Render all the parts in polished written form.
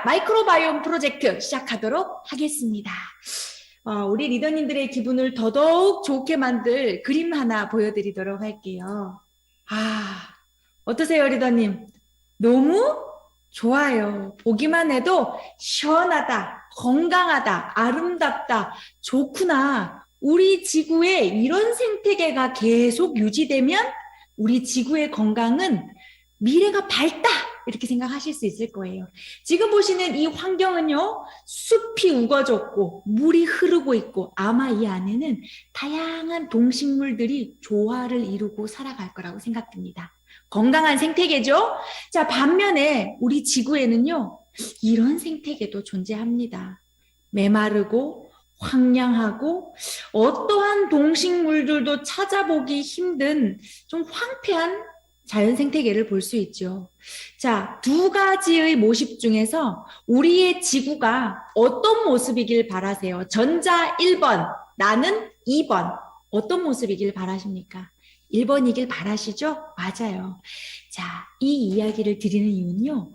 마이크로바이옴 프로젝트 시작하도록 하겠습니다. 우리 리더님들의 기분을 더더욱 좋게 만들 그림 하나 보여드리도록 할게요. 어떠세요, 리더님? 너무 좋아요. 보기만 해도 시원하다, 건강하다, 아름답다, 좋구나. 우리 지구에 이런 생태계가 계속 유지되면 우리 지구의 건강은 미래가 밝다. 이렇게 생각하실 수 있을 거예요. 지금 보시는 이 환경은요, 숲이 우거졌고 물이 흐르고 있고 아마 이 안에는 다양한 동식물들이 조화를 이루고 살아갈 거라고 생각됩니다. 건강한 생태계죠? 자, 반면에 우리 지구에는요, 이런 생태계도 존재합니다. 메마르고 황량하고 어떠한 동식물들도 찾아보기 힘든 좀 황폐한 자연 생태계를 볼 수 있죠. 자, 두 가지의 모습 중에서 우리의 지구가 어떤 모습이길 바라세요? 전자 1번, 나는 2번. 어떤 모습이길 바라십니까? 1번이길 바라시죠? 맞아요. 자, 이 이야기를 드리는 이유는요.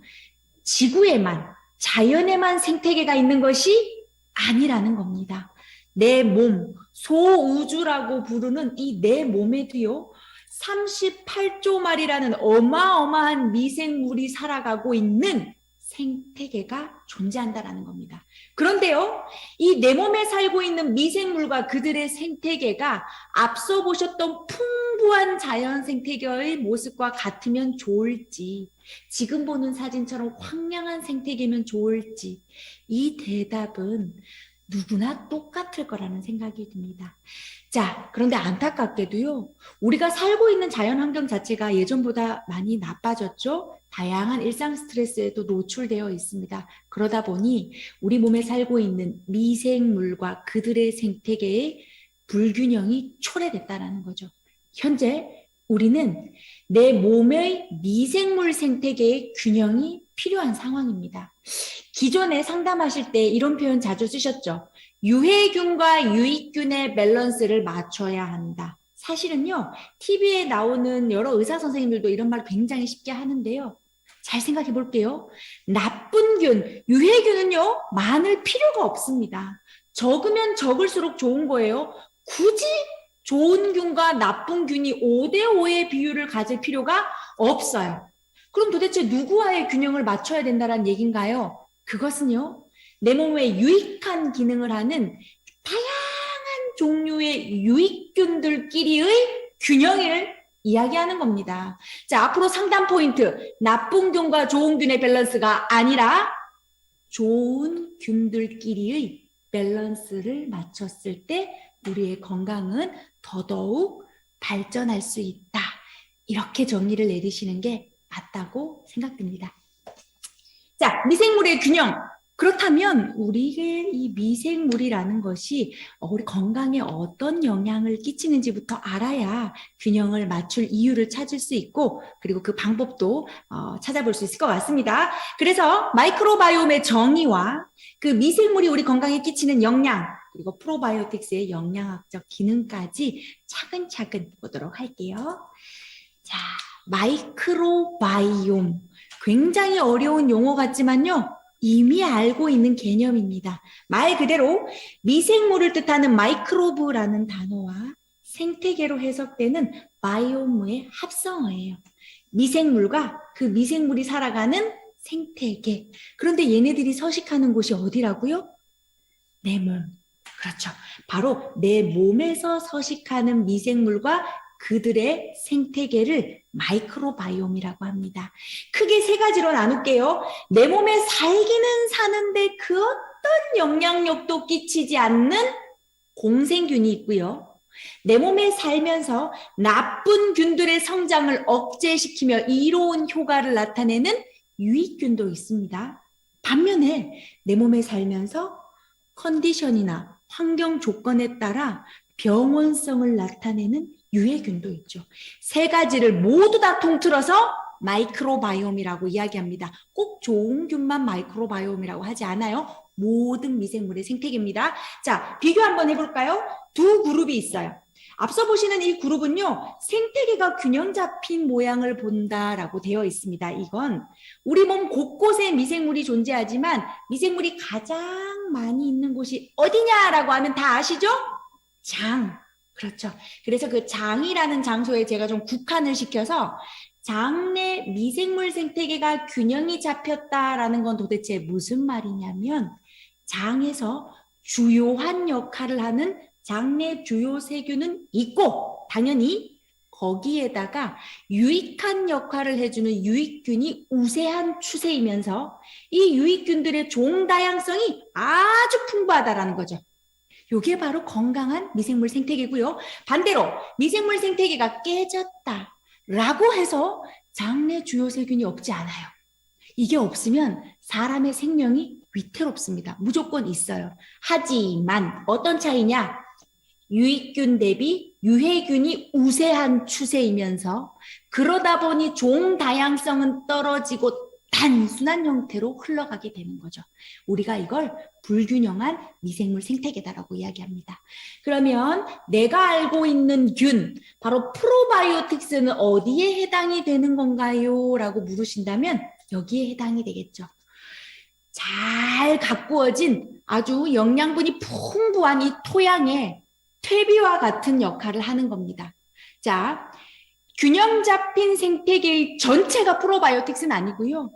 지구에만, 자연에만 생태계가 있는 것이 아니라는 겁니다. 내 몸, 소우주라고 부르는 이 내 몸에도요. 38조 마리라는 어마어마한 미생물이 살아가고 있는 생태계가 존재한다는 겁니다. 그런데요, 이 내 몸에 살고 있는 미생물과 그들의 생태계가 앞서 보셨던 풍부한 자연 생태계의 모습과 같으면 좋을지, 지금 보는 사진처럼 황량한 생태계면 좋을지, 이 대답은 누구나 똑같을 거라는 생각이 듭니다. 자, 그런데 안타깝게도요, 우리가 살고 있는 자연 환경 자체가 예전보다 많이 나빠졌죠? 다양한 일상 스트레스에도 노출되어 있습니다. 그러다 보니 우리 몸에 살고 있는 미생물과 그들의 생태계의 불균형이 초래됐다는 거죠. 현재 우리는 내 몸의 미생물 생태계의 균형이 필요한 상황입니다. 기존에 상담하실 때 이런 표현 자주 쓰셨죠? 유해균과 유익균의 밸런스를 맞춰야 한다. 사실은요, TV에 나오는 여러 의사 선생님들도 이런 말 굉장히 쉽게 하는데요. 잘 생각해 볼게요. 나쁜 균, 유해균은요, 많을 필요가 없습니다. 적으면 적을수록 좋은 거예요. 굳이 좋은 균과 나쁜 균이 5대5의 비율을 가질 필요가 없어요. 그럼 도대체 누구와의 균형을 맞춰야 된다는 얘기인가요? 그것은요, 내 몸에 유익한 기능을 하는 다양한 종류의 유익균들끼리의 균형을 이야기하는 겁니다. 자, 앞으로 상담 포인트. 나쁜 균과 좋은 균의 밸런스가 아니라 좋은 균들끼리의 밸런스를 맞췄을 때 우리의 건강은 더더욱 발전할 수 있다. 이렇게 정의를 내리시는 게 맞다고 생각됩니다. 자, 미생물의 균형. 그렇다면 우리의 이 미생물이라는 것이 우리 건강에 어떤 영향을 끼치는지부터 알아야 균형을 맞출 이유를 찾을 수 있고, 그리고 그 방법도 찾아볼 수 있을 것 같습니다. 그래서 마이크로바이옴의 정의와 그 미생물이 우리 건강에 끼치는 영향, 그리고 프로바이오틱스의 영양학적 기능까지 차근차근 보도록 할게요. 자, 마이크로바이옴. 굉장히 어려운 용어 같지만요. 이미 알고 있는 개념입니다. 말 그대로 미생물을 뜻하는 마이크로브라는 단어와 생태계로 해석되는 바이옴의 합성어예요. 미생물과 그 미생물이 살아가는 생태계. 그런데 얘네들이 서식하는 곳이 어디라고요? 내 몸. 그렇죠. 바로 내 몸에서 서식하는 미생물과 그들의 생태계를 마이크로바이옴이라고 합니다. 크게 세 가지로 나눌게요. 내 몸에 살기는 사는데 그 어떤 영향력도 끼치지 않는 공생균이 있고요. 내 몸에 살면서 나쁜 균들의 성장을 억제시키며 이로운 효과를 나타내는 유익균도 있습니다. 반면에 내 몸에 살면서 컨디션이나 환경 조건에 따라 병원성을 나타내는 유해균도 있죠. 세 가지를 모두 다 통틀어서 마이크로바이옴이라고 이야기합니다. 꼭 좋은 균만 마이크로바이옴이라고 하지 않아요. 모든 미생물의 생태계입니다. 자, 비교 한번 해볼까요? 두 그룹이 있어요. 앞서 보시는 이 그룹은요, 생태계가 균형 잡힌 모양을 본다라고 되어 있습니다. 이건 우리 몸 곳곳에 미생물이 존재하지만 미생물이 가장 많이 있는 곳이 어디냐라고 하면 다 아시죠? 장. 그렇죠. 그래서 그 장이라는 장소에 제가 좀 국한을 시켜서 장내 미생물 생태계가 균형이 잡혔다라는 건 도대체 무슨 말이냐면 장에서 주요한 역할을 하는 장내 주요 세균은 있고 당연히 거기에다가 유익한 역할을 해주는 유익균이 우세한 추세이면서 이 유익균들의 종 다양성이 아주 풍부하다라는 거죠. 이게 바로 건강한 미생물 생태계고요. 반대로 미생물 생태계가 깨졌다라고 해서 장내 주요 세균이 없지 않아요. 이게 없으면 사람의 생명이 위태롭습니다. 무조건 있어요. 하지만 어떤 차이냐? 유익균 대비 유해균이 우세한 추세이면서 그러다 보니 종 다양성은 떨어지고 단순한 형태로 흘러가게 되는 거죠. 우리가 이걸 불균형한 미생물 생태계다라고 이야기합니다. 그러면 내가 알고 있는 균, 바로 프로바이오틱스는 어디에 해당이 되는 건가요? 라고 물으신다면 여기에 해당이 되겠죠. 잘 가꾸어진 아주 영양분이 풍부한 이 토양에 퇴비와 같은 역할을 하는 겁니다. 자, 균형 잡힌 생태계의 전체가 프로바이오틱스는 아니고요.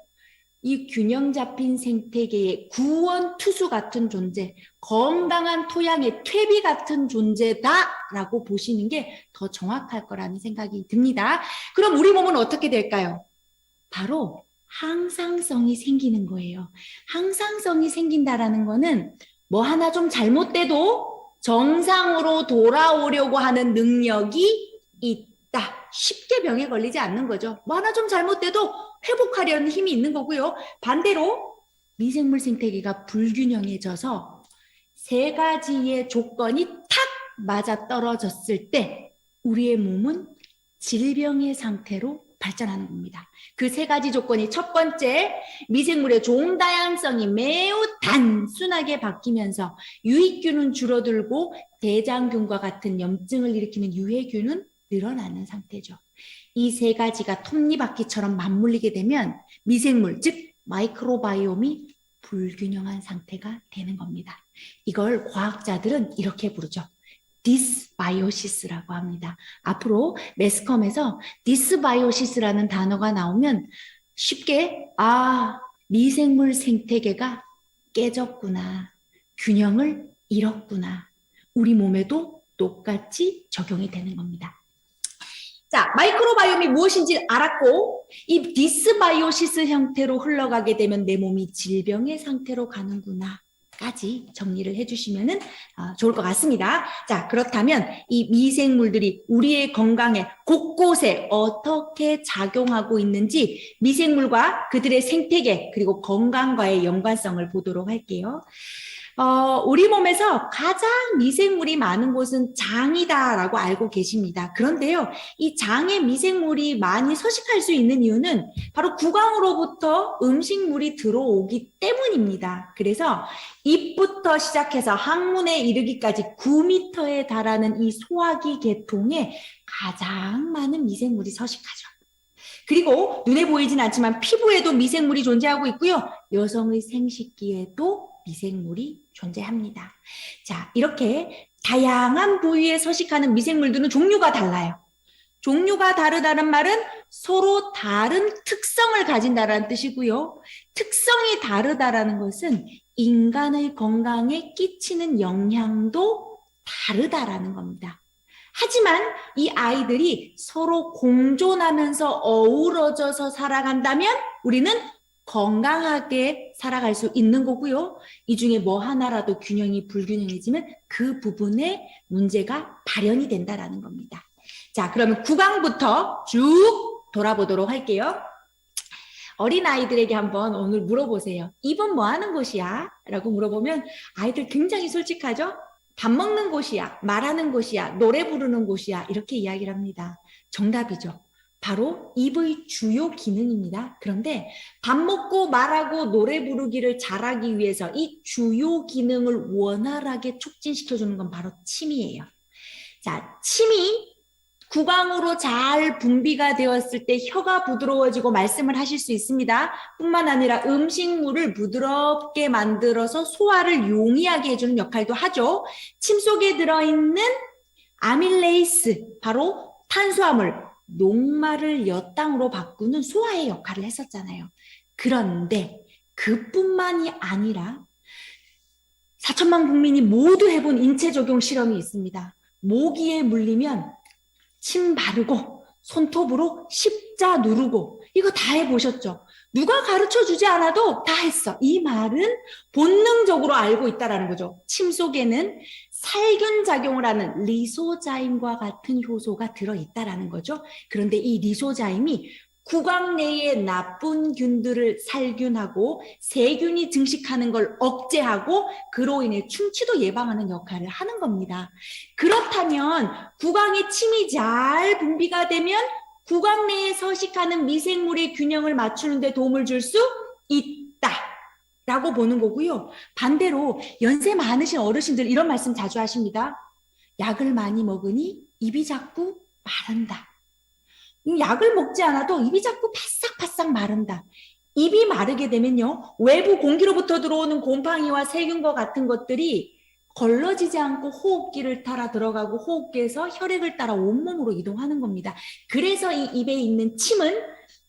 이 균형 잡힌 생태계의 구원투수 같은 존재, 건강한 토양의 퇴비 같은 존재다라고 보시는 게 더 정확할 거라는 생각이 듭니다. 그럼 우리 몸은 어떻게 될까요? 바로 항상성이 생기는 거예요. 항상성이 생긴다라는 거는 뭐 하나 좀 잘못돼도 정상으로 돌아오려고 하는 능력이 있다. 쉽게 병에 걸리지 않는 거죠. 뭐 하나 좀 잘못돼도 회복하려는 힘이 있는 거고요. 반대로 미생물 생태계가 불균형해져서 세 가지의 조건이 탁 맞아떨어졌을 때 우리의 몸은 질병의 상태로 발전하는 겁니다. 그 세 가지 조건이 첫 번째, 미생물의 종 다양성이 매우 단순하게 바뀌면서 유익균은 줄어들고 대장균과 같은 염증을 일으키는 유해균은 늘어나는 상태죠. 이 세 가지가 톱니바퀴처럼 맞물리게 되면 미생물, 즉 마이크로바이옴이 불균형한 상태가 되는 겁니다. 이걸 과학자들은 이렇게 부르죠. 디스바이오시스라고 합니다. 앞으로 매스컴에서 디스바이오시스라는 단어가 나오면 쉽게 미생물 생태계가 깨졌구나. 균형을 잃었구나. 우리 몸에도 똑같이 적용이 되는 겁니다. 자, 마이크로바이옴이 무엇인지 알았고 이 디스바이오시스 형태로 흘러가게 되면 내 몸이 질병의 상태로 가는구나. 까지 정리를 해주시면 좋을 것 같습니다. 자, 그렇다면 이 미생물들이 우리의 건강에 곳곳에 어떻게 작용하고 있는지 미생물과 그들의 생태계 그리고 건강과의 연관성을 보도록 할게요. 우리 몸에서 가장 미생물이 많은 곳은 장이다라고 알고 계십니다. 그런데요, 이 장에 미생물이 많이 서식할 수 있는 이유는 바로 구강으로부터 음식물이 들어오기 때문입니다. 그래서 입부터 시작해서 항문에 이르기까지 9m에 달하는 이 소화기 계통에 가장 많은 미생물이 서식하죠. 그리고 눈에 보이진 않지만 피부에도 미생물이 존재하고 있고요. 여성의 생식기에도 미생물이 존재합니다. 자, 이렇게 다양한 부위에 서식하는 미생물들은 종류가 달라요. 종류가 다르다는 말은 서로 다른 특성을 가진다는 뜻이고요. 특성이 다르다는 것은 인간의 건강에 끼치는 영향도 다르다라는 겁니다. 하지만 이 아이들이 서로 공존하면서 어우러져서 살아간다면 우리는 건강하게 살아갈 수 있는 거고요. 이 중에 뭐 하나라도 균형이 불균형해지면 그 부분에 문제가 발현이 된다라는 겁니다. 자, 그러면 구강부터 쭉 돌아보도록 할게요. 어린아이들에게 한번 오늘 물어보세요. 입은 뭐 하는 곳이야? 라고 물어보면 아이들 굉장히 솔직하죠? 밥 먹는 곳이야, 말하는 곳이야, 노래 부르는 곳이야 이렇게 이야기를 합니다. 정답이죠. 바로 입의 주요 기능입니다. 그런데 밥 먹고 말하고 노래 부르기를 잘하기 위해서 이 주요 기능을 원활하게 촉진시켜주는 건 바로 침이에요. 자, 침이 구강으로 잘 분비가 되었을 때 혀가 부드러워지고 말씀을 하실 수 있습니다. 뿐만 아니라 음식물을 부드럽게 만들어서 소화를 용이하게 해주는 역할도 하죠. 침 속에 들어있는 아밀레이스, 바로 탄수화물, 녹말을 엿당으로 바꾸는 소화의 역할을 했었잖아요. 그런데 그뿐만이 아니라 4천만 국민이 모두 해본 인체 적용 실험이 있습니다. 모기에 물리면 침 바르고 손톱으로 십자 누르고 이거 다 해보셨죠? 누가 가르쳐 주지 않아도 다 했어. 이 말은 본능적으로 알고 있다는 거죠. 침 속에는 살균 작용을 하는 리소자임과 같은 효소가 들어있다는 거죠. 그런데 이 리소자임이 구강 내의 나쁜 균들을 살균하고 세균이 증식하는 걸 억제하고 그로 인해 충치도 예방하는 역할을 하는 겁니다. 그렇다면 구강에 침이 잘 분비가 되면 구강 내에 서식하는 미생물의 균형을 맞추는 데 도움을 줄 수 있다라고 보는 거고요. 반대로 연세 많으신 어르신들 이런 말씀 자주 하십니다. 약을 많이 먹으니 입이 자꾸 마른다. 약을 먹지 않아도 입이 자꾸 바싹바싹 마른다. 입이 마르게 되면요, 외부 공기로부터 들어오는 곰팡이와 세균과 같은 것들이 걸러지지 않고 호흡기를 따라 들어가고 호흡기에서 혈액을 따라 온몸으로 이동하는 겁니다. 그래서 이 입에 있는 침은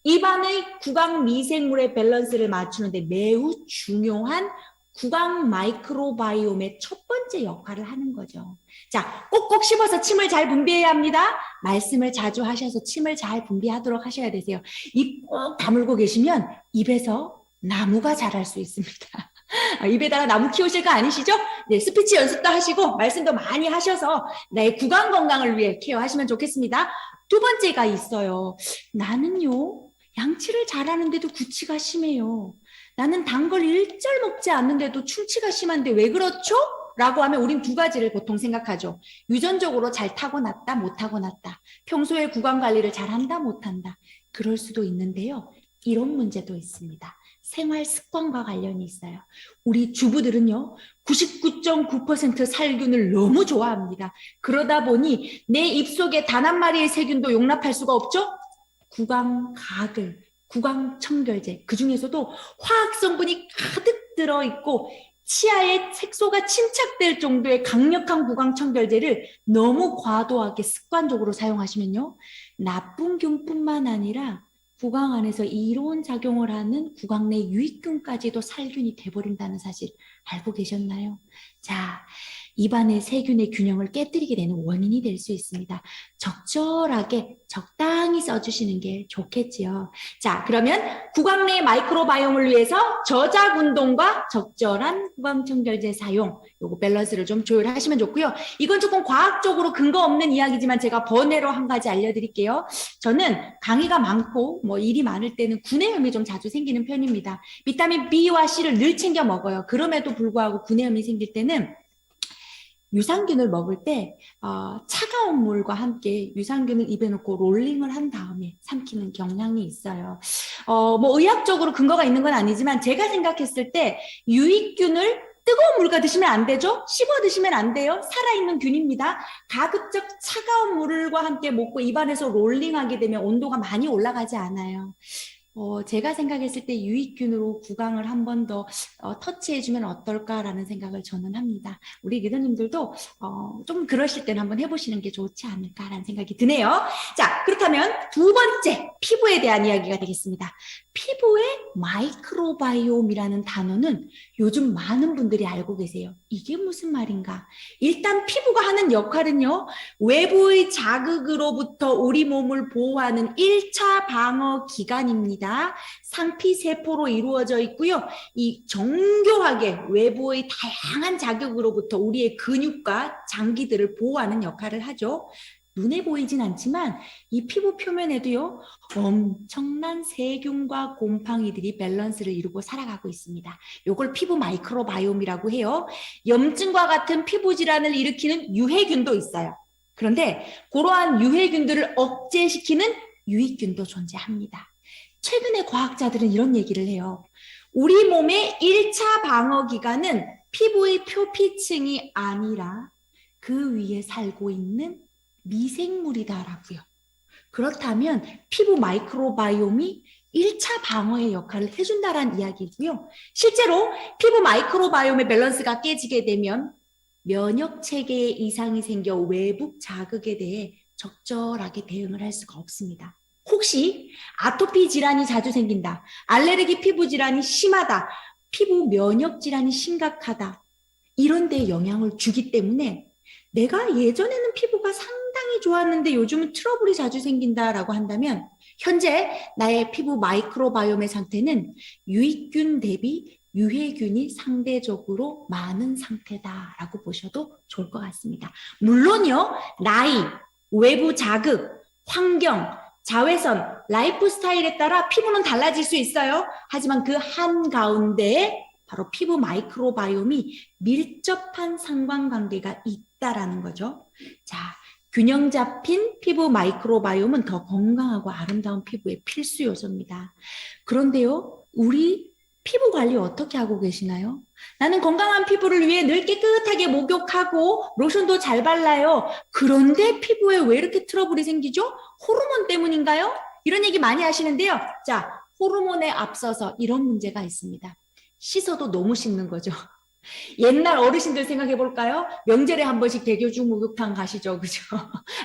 입안의 구강 미생물의 밸런스를 맞추는데 매우 중요한 구강 마이크로바이옴의 첫 번째 역할을 하는 거죠. 자, 꼭꼭 씹어서 침을 잘 분비해야 합니다. 말씀을 자주 하셔서 침을 잘 분비하도록 하셔야 되세요. 입 꼭 다물고 계시면 입에서 나무가 자랄 수 있습니다. 입에다가 나무 키우실 거 아니시죠? 네, 스피치 연습도 하시고 말씀도 많이 하셔서 내 구강 건강을 위해 케어하시면 좋겠습니다. 두 번째가 있어요. 나는요, 양치를 잘하는데도 구취가 심해요. 나는 단 걸 일절 먹지 않는데도 충치가 심한데 왜 그렇죠? 라고 하면 우린 두 가지를 보통 생각하죠. 유전적으로 잘 타고났다, 못 타고났다. 평소에 구강 관리를 잘한다, 못한다. 그럴 수도 있는데요. 이런 문제도 있습니다. 생활 습관과 관련이 있어요. 우리 주부들은요, 99.9% 살균을 너무 좋아합니다. 그러다 보니 내 입속에 단 한 마리의 세균도 용납할 수가 없죠? 구강 가글, 구강 청결제, 그 중에서도 화학 성분이 가득 들어있고 치아에 색소가 침착될 정도의 강력한 구강 청결제를 너무 과도하게 습관적으로 사용하시면요, 나쁜 균뿐만 아니라 구강 안에서 이로운 작용을 하는 구강 내 유익균까지도 살균이 돼버린다는 사실 알고 계셨나요? 자, 입안의 세균의 균형을 깨뜨리게 되는 원인이 될 수 있습니다. 적절하게 적당히 써주시는 게 좋겠지요. 자, 그러면 구강 내 마이크로바이옴을 위해서 저작 운동과 적절한 구강 청결제 사용, 요거 밸런스를 좀 조율하시면 좋고요. 이건 조금 과학적으로 근거 없는 이야기지만 제가 번외로 한 가지 알려드릴게요. 저는 강의가 많고 뭐 일이 많을 때는 구내염이 좀 자주 생기는 편입니다. 비타민 B와 C를 늘 챙겨 먹어요. 그럼에도 불구하고 구내염이 생길 때는 유산균을 먹을 때 차가운 물과 함께 유산균을 입에 넣고 롤링을 한 다음에 삼키는 경향이 있어요. 뭐 의학적으로 근거가 있는 건 아니지만 제가 생각했을 때 유익균을 뜨거운 물과 드시면 안 되죠? 씹어 드시면 안 돼요. 살아있는 균입니다. 가급적 차가운 물과 함께 먹고 입안에서 롤링하게 되면 온도가 많이 올라가지 않아요. 제가 생각했을 때 유익균으로 구강을 한 번 더 터치해주면 어떨까라는 생각을 저는 합니다. 우리 리더님들도 좀 그러실 때는 한번 해보시는 게 좋지 않을까라는 생각이 드네요. 자, 그렇다면 두 번째, 피부에 대한 이야기가 되겠습니다. 피부의 마이크로바이옴이라는 단어는 요즘 많은 분들이 알고 계세요. 이게 무슨 말인가? 일단 피부가 하는 역할은요, 외부의 자극으로부터 우리 몸을 보호하는 1차 방어 기관입니다. 상피세포로 이루어져 있고요. 이 정교하게 외부의 다양한 자극으로부터 우리의 근육과 장기들을 보호하는 역할을 하죠. 눈에 보이진 않지만 이 피부 표면에도요, 엄청난 세균과 곰팡이들이 밸런스를 이루고 살아가고 있습니다. 이걸 피부 마이크로바이옴이라고 해요. 염증과 같은 피부 질환을 일으키는 유해균도 있어요. 그런데 그러한 유해균들을 억제시키는 유익균도 존재합니다. 최근에 과학자들은 이런 얘기를 해요. 우리 몸의 1차 방어 기관은 피부의 표피층이 아니라 그 위에 살고 있는 미생물이다라고요. 그렇다면 피부 마이크로바이옴이 1차 방어의 역할을 해준다라는 이야기고요. 실제로 피부 마이크로바이옴의 밸런스가 깨지게 되면 면역 체계에 이상이 생겨 외부 자극에 대해 적절하게 대응을 할 수가 없습니다. 혹시 아토피 질환이 자주 생긴다, 알레르기 피부 질환이 심하다, 피부 면역 질환이 심각하다, 이런 데 영향을 주기 때문에 내가 예전에는 피부가 상당히 좋았는데 요즘은 트러블이 자주 생긴다라고 한다면 현재 나의 피부 마이크로바이옴의 상태는 유익균 대비 유해균이 상대적으로 많은 상태다라고 보셔도 좋을 것 같습니다. 물론요, 나이, 외부 자극, 환경, 자외선, 라이프 스타일에 따라 피부는 달라질 수 있어요. 하지만 그 한가운데에 바로 피부 마이크로바이옴이 밀접한 상관관계가 있다라는 거죠. 자, 균형 잡힌 피부 마이크로바이옴은 더 건강하고 아름다운 피부의 필수 요소입니다. 그런데요, 우리 피부 관리 어떻게 하고 계시나요? 나는 건강한 피부를 위해 늘 깨끗하게 목욕하고 로션도 잘 발라요. 그런데 피부에 왜 이렇게 트러블이 생기죠? 호르몬 때문인가요? 이런 얘기 많이 하시는데요. 자, 호르몬에 앞서서 이런 문제가 있습니다. 씻어도 너무 씻는 거죠. 옛날 어르신들 생각해 볼까요? 명절에 한 번씩 대교중 목욕탕 가시죠. 그죠?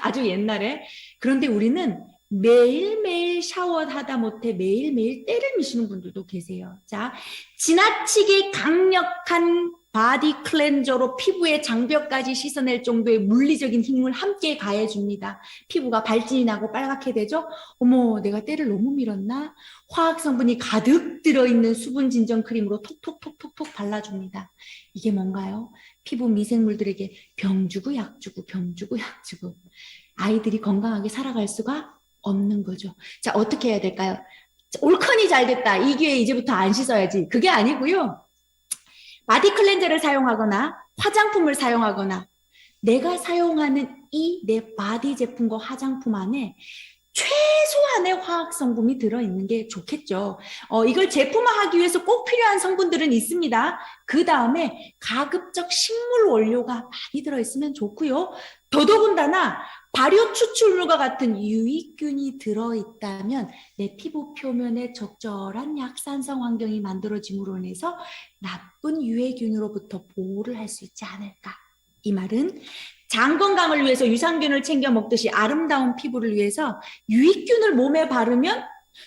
아주 옛날에. 그런데 우리는 매일매일 샤워하다 못해 매일매일 때를 미시는 분들도 계세요. 자, 지나치게 강력한 바디 클렌저로 피부의 장벽까지 씻어낼 정도의 물리적인 힘을 함께 가해줍니다. 피부가 발진이 나고 빨갛게 되죠? 어머, 내가 때를 너무 밀었나? 화학 성분이 가득 들어있는 수분 진정 크림으로 톡톡톡톡톡 발라줍니다. 이게 뭔가요? 피부 미생물들에게 병 주고 약 주고 병 주고 약 주고 아이들이 건강하게 살아갈 수가 없는 거죠. 자, 어떻게 해야 될까요? 올컨이 잘 됐다. 이 기회에 이제부터 안 씻어야지. 그게 아니고요. 바디 클렌저를 사용하거나 화장품을 사용하거나 내가 사용하는 이 내 바디 제품과 화장품 안에 최소한의 화학 성분이 들어있는 게 좋겠죠. 이걸 제품화하기 위해서 꼭 필요한 성분들은 있습니다. 그 다음에 가급적 식물 원료가 많이 들어있으면 좋고요. 더더군다나 발효 추출물과 같은 유익균이 들어있다면 내 피부 표면에 적절한 약산성 환경이 만들어짐으로 인해서 나쁜 유해균으로부터 보호를 할 수 있지 않을까. 이 말은 장 건강을 위해서 유산균을 챙겨 먹듯이 아름다운 피부를 위해서 유익균을 몸에 바르면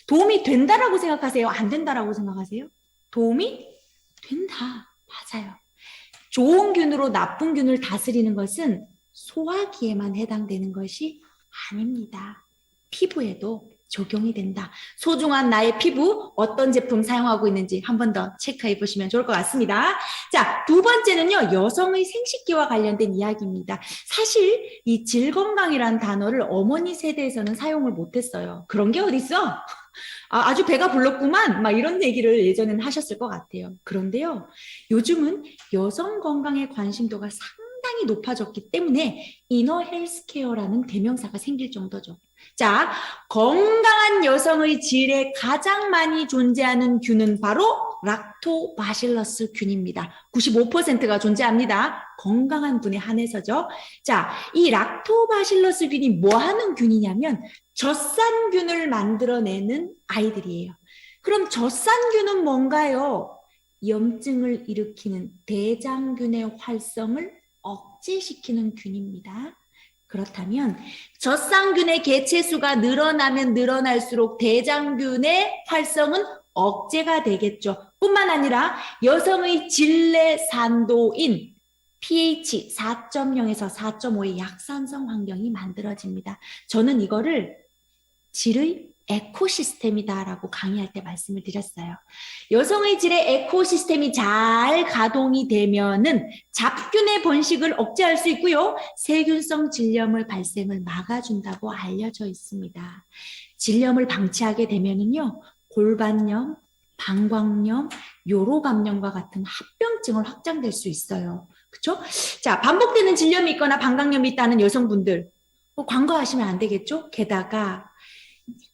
도움이 된다라고 생각하세요? 안 된다라고 생각하세요? 도움이 된다. 맞아요. 좋은 균으로 나쁜 균을 다스리는 것은 소화기에만 해당되는 것이 아닙니다. 피부에도 적용이 된다. 소중한 나의 피부 어떤 제품 사용하고 있는지 한 번 더 체크해 보시면 좋을 것 같습니다. 자, 두 번째는요. 여성의 생식기와 관련된 이야기입니다. 사실 이 질건강이라는 단어를 어머니 세대에서는 사용을 못했어요. 그런 게 어딨어? 아주 배가 불렀구만 막 이런 얘기를 예전에는 하셨을 것 같아요. 그런데요. 요즘은 여성 건강에 관심도가 상당히 높아졌기 때문에 이너 헬스케어라는 대명사가 생길 정도죠. 자, 건강한 여성의 질에 가장 많이 존재하는 균은 바로 락토바실러스 균입니다. 95%가 존재합니다. 건강한 분에 한해서죠. 자, 이 락토바실러스 균이 뭐 하는 균이냐면 젖산균을 만들어내는 아이들이에요. 그럼 젖산균은 뭔가요? 염증을 일으키는 대장균의 활성을 억제시키는 균입니다. 그렇다면 젖산균의 개체수가 늘어나면 늘어날수록 대장균의 활성은 억제가 되겠죠. 뿐만 아니라 여성의 질내 산도인 pH 4.0에서 4.5의 약산성 환경이 만들어집니다. 저는 이거를 질의 에코시스템이다라고 강의할 때 말씀을 드렸어요. 여성의 질의 에코시스템이 잘 가동이 되면은 잡균의 번식을 억제할 수 있고요. 세균성 질염의 발생을 막아준다고 알려져 있습니다. 질염을 방치하게 되면은요, 골반염, 방광염, 요로감염과 같은 합병증을 확장될 수 있어요. 그렇죠? 자, 반복되는 질염이 있거나 방광염이 있다는 여성분들 관과하시면 안 되겠죠? 게다가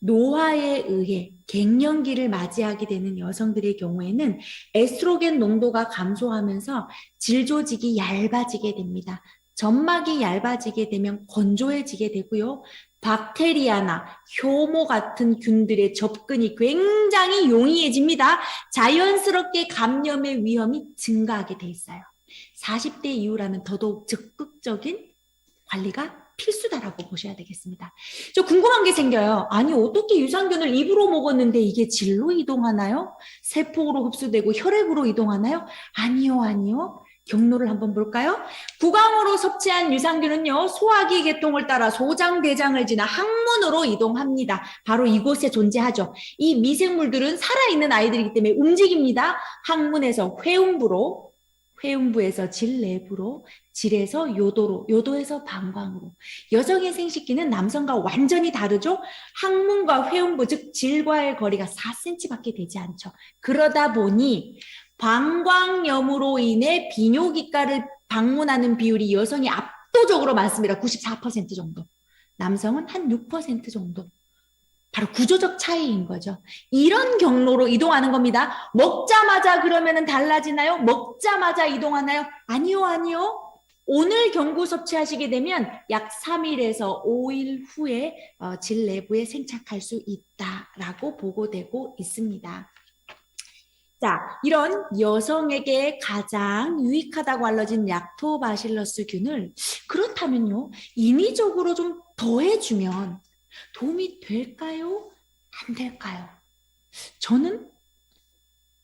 노화에 의해 갱년기를 맞이하게 되는 여성들의 경우에는 에스트로겐 농도가 감소하면서 질 조직이 얇아지게 됩니다. 점막이 얇아지게 되면 건조해지게 되고요. 박테리아나 효모 같은 균들의 접근이 굉장히 용이해집니다. 자연스럽게 감염의 위험이 증가하게 돼 있어요. 40대 이후라면 더더욱 적극적인 관리가 필수다라고 보셔야 되겠습니다. 저 궁금한 게 생겨요. 아니, 어떻게 유산균을 입으로 먹었는데 이게 질로 이동하나요? 세포로 흡수되고 혈액으로 이동하나요? 아니요, 아니요. 경로를 한번 볼까요? 구강으로 섭취한 유산균은요, 소화기 계통을 따라 소장, 대장을 지나 항문으로 이동합니다. 바로 이곳에 존재하죠. 이 미생물들은 살아있는 아이들이기 때문에 움직입니다. 항문에서 회음부로, 회음부에서 질 내부로, 질에서 요도로, 요도에서 방광으로. 여성의 생식기는 남성과 완전히 다르죠. 항문과 회음부, 즉 질과의 거리가 4cm밖에 되지 않죠. 그러다 보니 방광염으로 인해 비뇨기과를 방문하는 비율이 여성이 압도적으로 많습니다. 94% 정도. 남성은 한 6% 정도. 바로 구조적 차이인 거죠. 이런 경로로 이동하는 겁니다. 먹자마자 그러면은 달라지나요? 먹자마자 이동하나요? 아니요, 아니요. 오늘 경구 섭취하시게 되면 약 3일에서 5일 후에 질 내부에 생착할 수 있다라고 보고되고 있습니다. 자, 이런 여성에게 가장 유익하다고 알려진 락토바실러스균을 그렇다면요, 인위적으로 좀 더해주면 도움이 될까요? 안 될까요? 저는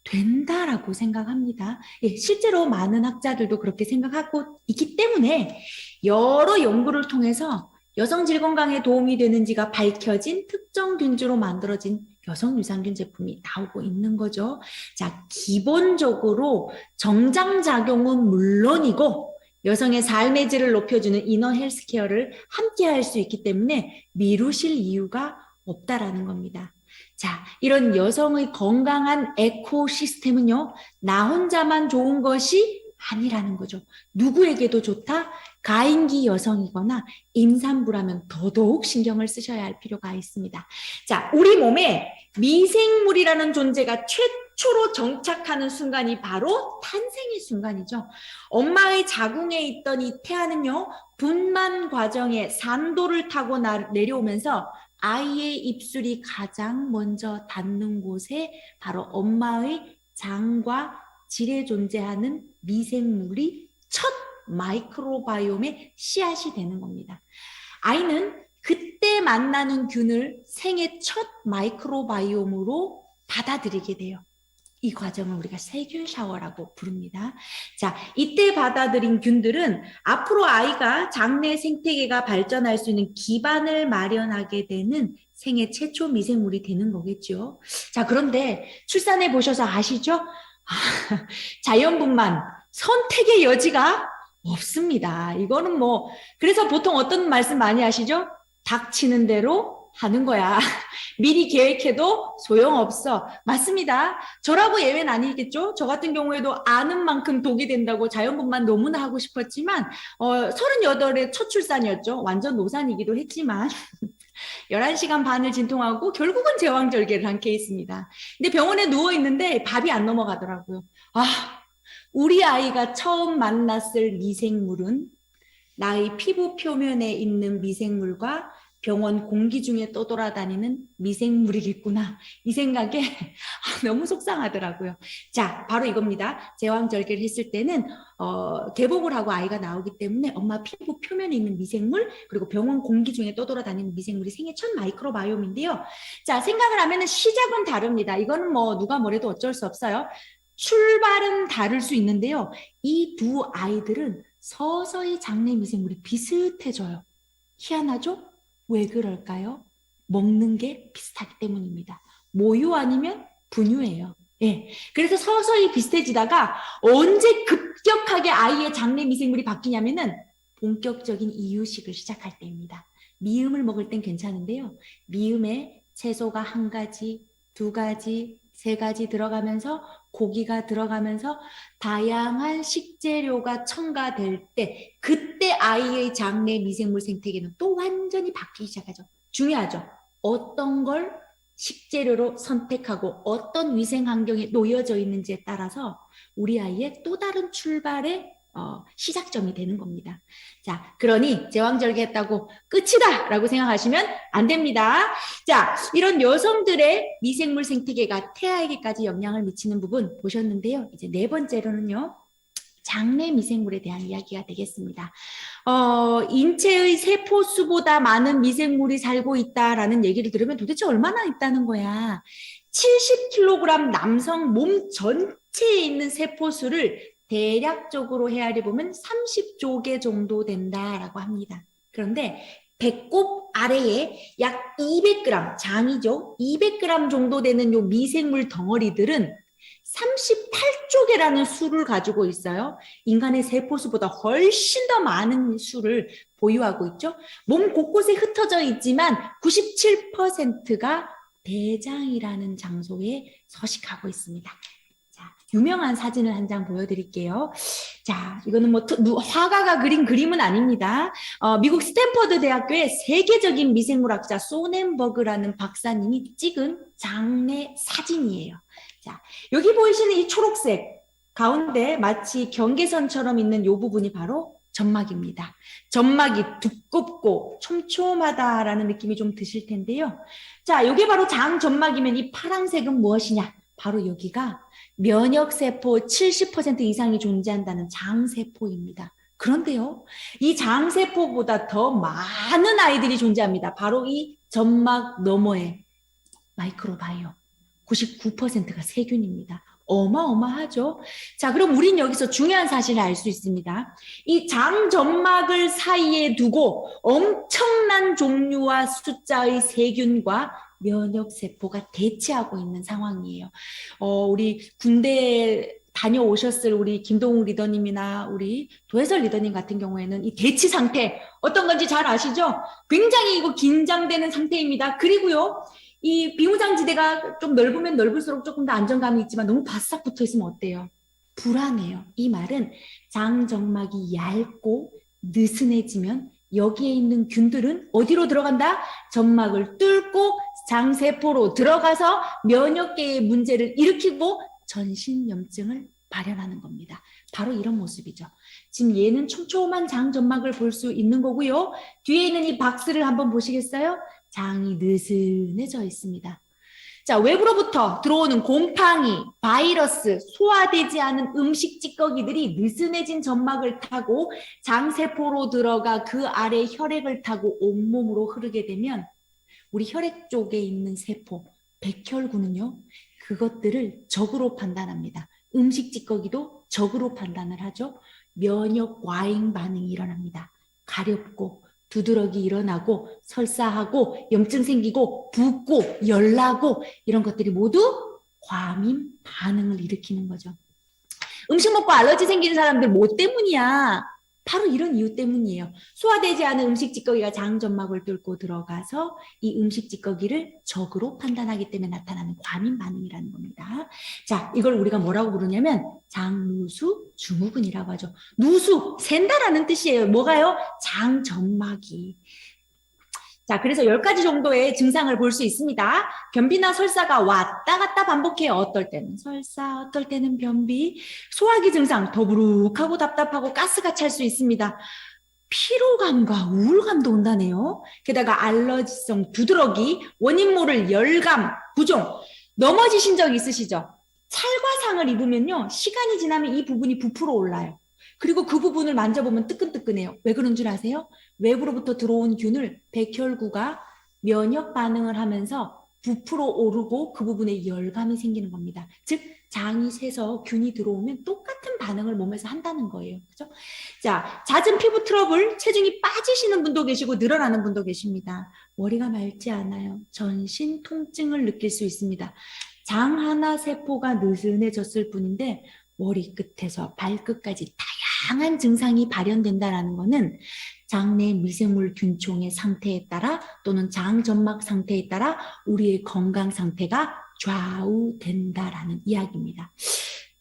된다라고 생각합니다. 예, 실제로 많은 학자들도 그렇게 생각하고 있기 때문에 여러 연구를 통해서 여성 질 건강에 도움이 되는지가 밝혀진 특정 균주로 만들어진 여성 유산균 제품이 나오고 있는 거죠. 자, 기본적으로 정장작용은 물론이고 여성의 삶의 질을 높여주는 이너 헬스케어를 함께 할 수 있기 때문에 미루실 이유가 없다라는 겁니다. 자, 이런 여성의 건강한 에코시스템은요, 나 혼자만 좋은 것이 아니라는 거죠. 누구에게도 좋다? 가임기 여성이거나 임산부라면 더더욱 신경을 쓰셔야 할 필요가 있습니다. 자, 우리 몸에 미생물이라는 존재가 최초로 정착하는 순간이 바로 탄생의 순간이죠. 엄마의 자궁에 있던 이 태아는요, 분만 과정에 산도를 타고 내려오면서 아이의 입술이 가장 먼저 닿는 곳에 바로 엄마의 장과 질에 존재하는 미생물이 첫 마이크로바이옴의 씨앗이 되는 겁니다. 아이는 그때 만나는 균을 생애 첫 마이크로바이옴으로 받아들이게 돼요. 이 과정을 우리가 세균 샤워라고 부릅니다. 자, 이때 받아들인 균들은 앞으로 아이가 장내 생태계가 발전할 수 있는 기반을 마련하게 되는 생애 최초 미생물이 되는 거겠죠. 자, 그런데 출산해 보셔서 아시죠? 자연분만 선택의 여지가 없습니다. 이거는 뭐, 그래서 보통 어떤 말씀 많이 하시죠? 닥치는 대로 하는 거야. 미리 계획해도 소용없어. 맞습니다. 저라고 예외는 아니겠죠? 저 같은 경우에도 아는 만큼 독이 된다고 자연분만 너무나 하고 싶었지만 38의 첫 출산이었죠. 완전 노산이기도 했지만 11시간 반을 진통하고 결국은 제왕절개를 한 케이스입니다. 근데 병원에 누워있는데 밥이 안 넘어가더라고요. 아, 우리 아이가 처음 만났을 미생물은 나의 피부 표면에 있는 미생물과 병원 공기 중에 떠돌아다니는 미생물이겠구나. 이 생각에 너무 속상하더라고요. 자, 바로 이겁니다. 제왕절개를 했을 때는 개복을 하고 아이가 나오기 때문에 엄마 피부 표면에 있는 미생물 그리고 병원 공기 중에 떠돌아다니는 미생물이 생애 첫 마이크로바이옴인데요. 자, 생각을 하면 시작은 다릅니다. 이거는 뭐 누가 뭐래도 어쩔 수 없어요. 출발은 다를 수 있는데요. 이 두 아이들은 서서히 장내 미생물이 비슷해져요. 희한하죠? 왜 그럴까요? 먹는 게 비슷하기 때문입니다. 모유 아니면 분유예요. 예. 그래서 서서히 비슷해지다가 언제 급격하게 아이의 장내 미생물이 바뀌냐면은 본격적인 이유식을 시작할 때입니다. 미음을 먹을 땐 괜찮은데요. 미음에 채소가 한 가지, 두 가지, 세 가지 들어가면서 고기가 들어가면서 다양한 식재료가 첨가될 때 그때 아이의 장내 미생물 생태계는 또 완전히 바뀌기 시작하죠. 중요하죠. 어떤 걸 식재료로 선택하고 어떤 위생 환경에 놓여져 있는지에 따라서 우리 아이의 또 다른 출발의 시작점이 되는 겁니다. 자, 그러니 제왕절개했다고 끝이다 라고 생각하시면 안 됩니다. 자, 이런 여성들의 미생물 생태계가 태아에게까지 영향을 미치는 부분 보셨는데요. 이제 네 번째로는요. 장내 미생물에 대한 이야기가 되겠습니다. 인체의 세포수보다 많은 미생물이 살고 있다라는 얘기를 들으면 도대체 얼마나 있다는 거야. 70kg 남성 몸 전체에 있는 세포수를 대략적으로 헤아려 보면 30조 개 정도 된다라고 합니다. 그런데 배꼽 아래에 약 200g, 장이죠. 200g 정도 되는 요 미생물 덩어리들은 38조 개라는 수를 가지고 있어요. 인간의 세포수보다 훨씬 더 많은 수를 보유하고 있죠. 몸 곳곳에 흩어져 있지만 97%가 대장이라는 장소에 서식하고 있습니다. 자, 유명한 사진을 한 장 보여드릴게요. 자, 이거는 뭐 화가가 그린 그림은 아닙니다. 미국 스탠퍼드 대학교의 세계적인 미생물학자 소넨버그라는 박사님이 찍은 장내 사진이에요. 자, 여기 보이시는 이 초록색 가운데 마치 경계선처럼 있는 이 부분이 바로 점막입니다. 점막이 두껍고 촘촘하다라는 느낌이 좀 드실 텐데요. 자, 이게 바로 장점막이면 이 파란색은 무엇이냐? 바로 여기가 면역세포 70% 이상이 존재한다는 장세포입니다. 그런데요, 이 장세포보다 더 많은 아이들이 존재합니다. 바로 이 점막 너머에 마이크로바이옴. 99%가 세균입니다. 어마어마하죠? 자, 그럼 우린 여기서 중요한 사실을 알 수 있습니다. 이 장점막을 사이에 두고 엄청난 종류와 숫자의 세균과 면역세포가 대치하고 있는 상황이에요. 우리 군대에 다녀오셨을 우리 김동욱 리더님이나 우리 도혜설 리더님 같은 경우에는 이 대치 상태 어떤 건지 잘 아시죠? 굉장히 이거 긴장되는 상태입니다. 그리고요, 이 비무장지대가 좀 넓으면 넓을수록 조금 더 안정감이 있지만 너무 바싹 붙어 있으면 어때요? 불안해요. 이 말은 장점막이 얇고 느슨해지면 여기에 있는 균들은 어디로 들어간다? 점막을 뚫고 장세포로 들어가서 면역계의 문제를 일으키고 전신염증을 발현하는 겁니다. 바로 이런 모습이죠. 지금 얘는 촘촘한 장점막을 볼 수 있는 거고요. 뒤에 있는 이 박스를 한번 보시겠어요? 장이 느슨해져 있습니다. 자, 외부로부터 들어오는 곰팡이, 바이러스, 소화되지 않은 음식 찌꺼기들이 느슨해진 점막을 타고 장세포로 들어가 그 아래 혈액을 타고 온몸으로 흐르게 되면 우리 혈액 쪽에 있는 세포, 백혈구는요, 그것들을 적으로 판단합니다. 음식 찌꺼기도 적으로 판단을 하죠. 면역 과잉 반응이 일어납니다. 가렵고 두드러기 일어나고 설사하고 염증 생기고 붓고 열나고 이런 것들이 모두 과민 반응을 일으키는 거죠. 음식 먹고 알러지 생기는 사람들 뭐 때문이야? 바로 이런 이유 때문이에요. 소화되지 않은 음식 찌꺼기가 장점막을 뚫고 들어가서 이 음식 찌꺼기를 적으로 판단하기 때문에 나타나는 과민 반응이라는 겁니다. 자, 이걸 우리가 뭐라고 부르냐면 장누수 증후군이라고 하죠. 누수, 샌다라는 뜻이에요. 뭐가요? 장점막이. 자, 그래서 10가지 정도의 증상을 볼 수 있습니다. 변비나 설사가 왔다 갔다 반복해요. 어떨 때는 설사, 어떨 때는 변비. 소화기 증상, 더부룩하고 답답하고 가스가 찰 수 있습니다. 피로감과 우울감도 온다네요. 게다가 알러지성 두드러기, 원인 모를 열감, 부종. 넘어지신 적 있으시죠? 찰과상을 입으면요, 시간이 지나면 이 부분이 부풀어 올라요. 그리고 그 부분을 만져보면 뜨끈뜨끈해요. 왜 그런 줄 아세요? 외부로부터 들어온 균을 백혈구가 면역 반응을 하면서 부풀어 오르고 그 부분에 열감이 생기는 겁니다. 즉 장이 새서 균이 들어오면 똑같은 반응을 몸에서 한다는 거예요. 그죠? 자, 잦은 피부 트러블, 체중이 빠지시는 분도 계시고 늘어나는 분도 계십니다. 머리가 맑지 않아요. 전신 통증을 느낄 수 있습니다. 장 하나 세포가 느슨해졌을 뿐인데 머리끝에서 발끝까지 다양한 증상이 발현된다는 것은 장내 미생물 균총의 상태에 따라 또는 장점막 상태에 따라 우리의 건강 상태가 좌우된다라는 이야기입니다.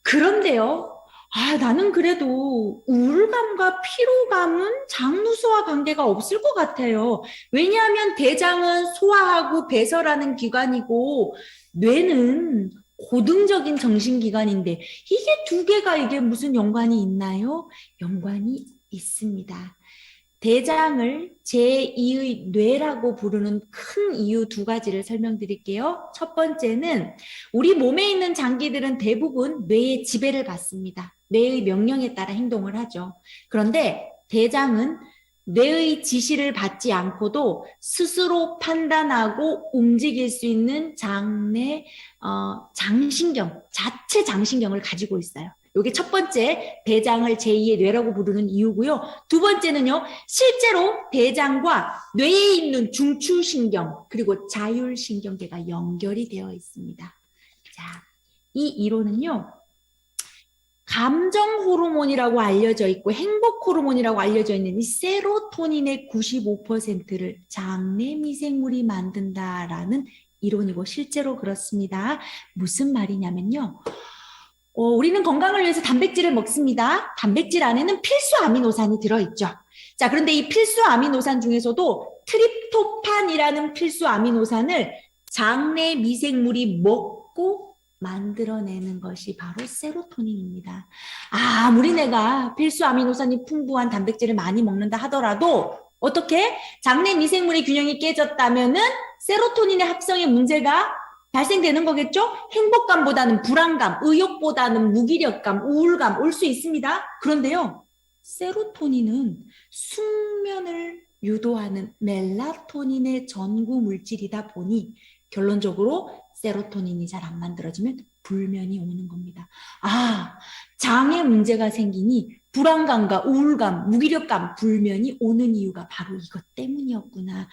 그런데요, 나는 그래도 우울감과 피로감은 장누수와 관계가 없을 것 같아요. 왜냐하면 대장은 소화하고 배설하는 기관이고 뇌는 고등적인 정신기관인데 이게 두 개가 이게 무슨 연관이 있나요? 연관이 있습니다. 대장을 제2의 뇌라고 부르는 큰 이유 두 가지를 설명드릴게요. 첫 번째는 우리 몸에 있는 장기들은 대부분 뇌의 지배를 받습니다. 뇌의 명령에 따라 행동을 하죠. 그런데 대장은 뇌의 지시를 받지 않고도 스스로 판단하고 움직일 수 있는 장내 장신경, 자체 장신경을 가지고 있어요. 이게 첫 번째 대장을 제2의 뇌라고 부르는 이유고요. 두 번째는요. 실제로 대장과 뇌에 있는 중추신경 그리고 자율신경계가 연결이 되어 있습니다. 자, 이 이론은요. 감정 호르몬이라고 알려져 있고 행복 호르몬이라고 알려져 있는 이 세로토닌의 95%를 장내 미생물이 만든다라는 이론이고 실제로 그렇습니다. 무슨 말이냐면요. 우리는 건강을 위해서 단백질을 먹습니다. 단백질 안에는 필수 아미노산이 들어있죠. 자, 그런데 이 필수 아미노산 중에서도 트립토판이라는 필수 아미노산을 장내 미생물이 먹고 만들어내는 것이 바로 세로토닌입니다. 아무리 내가 필수 아미노산이 풍부한 단백질을 많이 먹는다 하더라도 어떻게? 장내 미생물의 균형이 깨졌다면은 세로토닌의 합성에 문제가 발생되는 거겠죠? 행복감보다는 불안감, 의욕보다는 무기력감, 우울감 올 수 있습니다. 그런데요, 세로토닌은 숙면을 유도하는 멜라토닌의 전구 물질이다 보니 결론적으로 세로토닌이 잘 안 만들어지면 불면이 오는 겁니다. 아, 장에 문제가 생기니 불안감과 우울감, 무기력감, 불면이 오는 이유가 바로 이것 때문이었구나.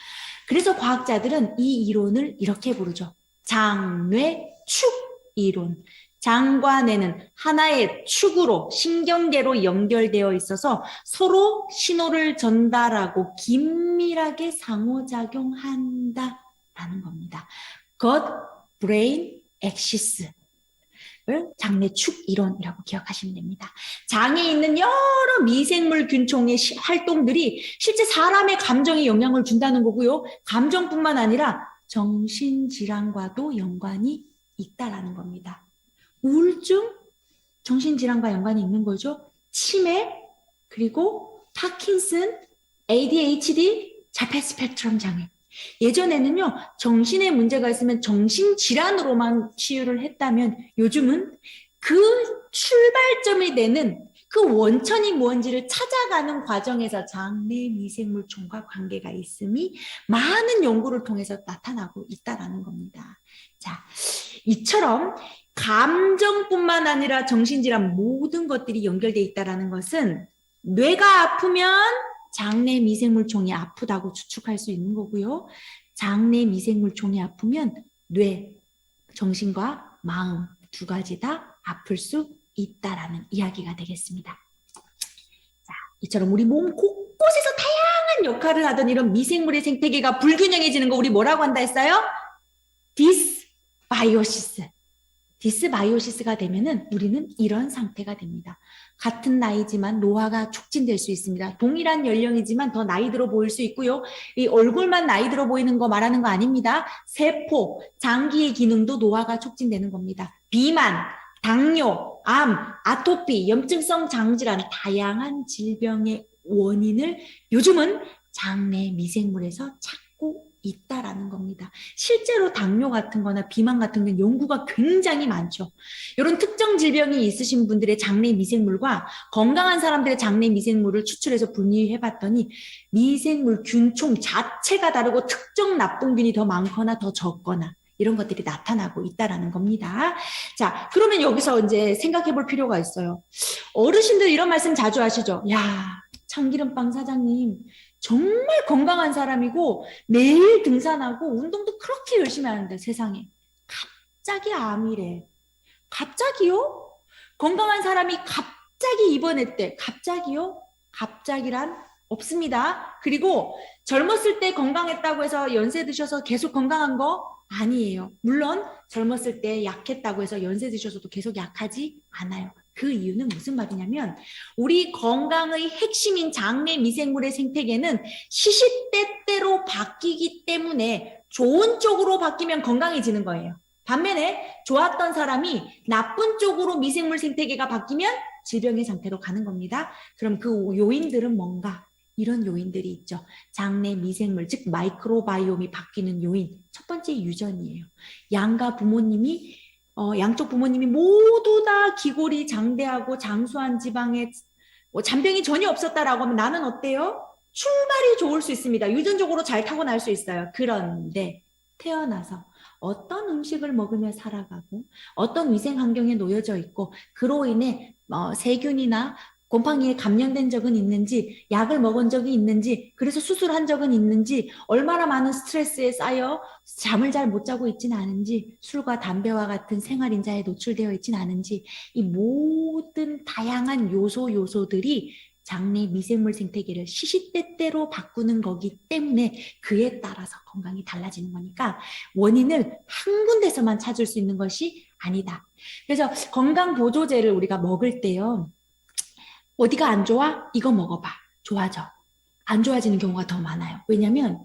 그래서 과학자들은 이 이론을 이렇게 부르죠. 장뇌축 이론. 장과 뇌는 하나의 축으로 신경계로 연결되어 있어서 서로 신호를 전달하고 긴밀하게 상호작용한다라는 겁니다. gut brain axis를 장뇌축 이론이라고 기억하시면 됩니다. 장에 있는 여러 미생물 균총의 활동들이 실제 사람의 감정에 영향을 준다는 거고요. 감정뿐만 아니라 정신질환과도 연관이 있다라는 겁니다. 우울증, 정신질환과 연관이 있는 거죠. 치매, 그리고 파킨슨, ADHD, 자폐 스펙트럼 장애. 예전에는요, 정신에 문제가 있으면 정신질환으로만 치유를 했다면 요즘은 그 출발점이 되는 그 원천이 뭔지를 찾아가는 과정에서 장내 미생물총과 관계가 있음이 많은 연구를 통해서 나타나고 있다는 겁니다. 자, 이처럼 감정뿐만 아니라 정신질환 모든 것들이 연결되어 있다는 것은 뇌가 아프면 장내 미생물총이 아프다고 추측할 수 있는 거고요. 장내 미생물총이 아프면 뇌, 정신과 마음 두 가지 다 아플 수 있다라는 이야기가 되겠습니다. 자, 이처럼 우리 몸 곳곳에서 다양한 역할을 하던 이런 미생물의 생태계가 불균형해지는 거 우리 뭐라고 한다 했어요? 디스바이오시스. 디스바이오시스가 되면은 우리는 이런 상태가 됩니다. 같은 나이지만 노화가 촉진될 수 있습니다. 동일한 연령이지만 더 나이 들어 보일 수 있고요. 이 얼굴만 나이 들어 보이는 거 말하는 거 아닙니다. 세포, 장기의 기능도 노화가 촉진되는 겁니다. 비만, 당뇨, 암, 아토피, 염증성 장질환, 다양한 질병의 원인을 요즘은 장내 미생물에서 찾고 있다라는 겁니다. 실제로 당뇨 같은 거나 비만 같은 건 연구가 굉장히 많죠. 이런 특정 질병이 있으신 분들의 장내 미생물과 건강한 사람들의 장내 미생물을 추출해서 분리해 봤더니 미생물 균총 자체가 다르고 특정 나쁜균이 더 많거나 더 적거나 이런 것들이 나타나고 있다라는 겁니다. 자, 그러면 여기서 이제 생각해 볼 필요가 있어요. 어르신들 이런 말씀 자주 하시죠. 야, 참기름빵 사장님 정말 건강한 사람이고 매일 등산하고 운동도 그렇게 열심히 하는데 세상에 갑자기 암이래. 갑자기요? 건강한 사람이 갑자기 입원했대. 갑자기요? 갑자기란 없습니다. 그리고 젊었을 때 건강했다고 해서 연세 드셔서 계속 건강한 거 아니에요. 물론 젊었을 때 약했다고 해서 연세 드셔서도 계속 약하지 않아요. 그 이유는 무슨 말이냐면 우리 건강의 핵심인 장내 미생물의 생태계는 시시때때로 바뀌기 때문에 좋은 쪽으로 바뀌면 건강해지는 거예요. 반면에 좋았던 사람이 나쁜 쪽으로 미생물 생태계가 바뀌면 질병의 상태로 가는 겁니다. 그럼 그 요인들은 뭔가? 이런 요인들이 있죠. 장내 미생물, 즉 마이크로바이옴이 바뀌는 요인. 첫 번째 유전이에요. 양가 부모님이 양쪽 부모님이 모두 다 기골이 장대하고 장수한 지방에 잔병이 전혀 없었다라고 하면 나는 어때요? 출발이 좋을 수 있습니다. 유전적으로 잘 타고날 수 있어요. 그런데 태어나서 어떤 음식을 먹으며 살아가고 어떤 위생 환경에 놓여져 있고 그로 인해 세균이나 곰팡이에 감염된 적은 있는지, 약을 먹은 적이 있는지, 그래서 수술한 적은 있는지, 얼마나 많은 스트레스에 쌓여 잠을 잘 못 자고 있진 않은지, 술과 담배와 같은 생활인자에 노출되어 있진 않은지, 이 모든 다양한 요소들이 장내 미생물 생태계를 시시때때로 바꾸는 거기 때문에 그에 따라서 건강이 달라지는 거니까 원인을 한 군데서만 찾을 수 있는 것이 아니다. 그래서 건강보조제를 우리가 먹을 때요. 어디가 안 좋아? 이거 먹어봐. 좋아져. 안 좋아지는 경우가 더 많아요. 왜냐면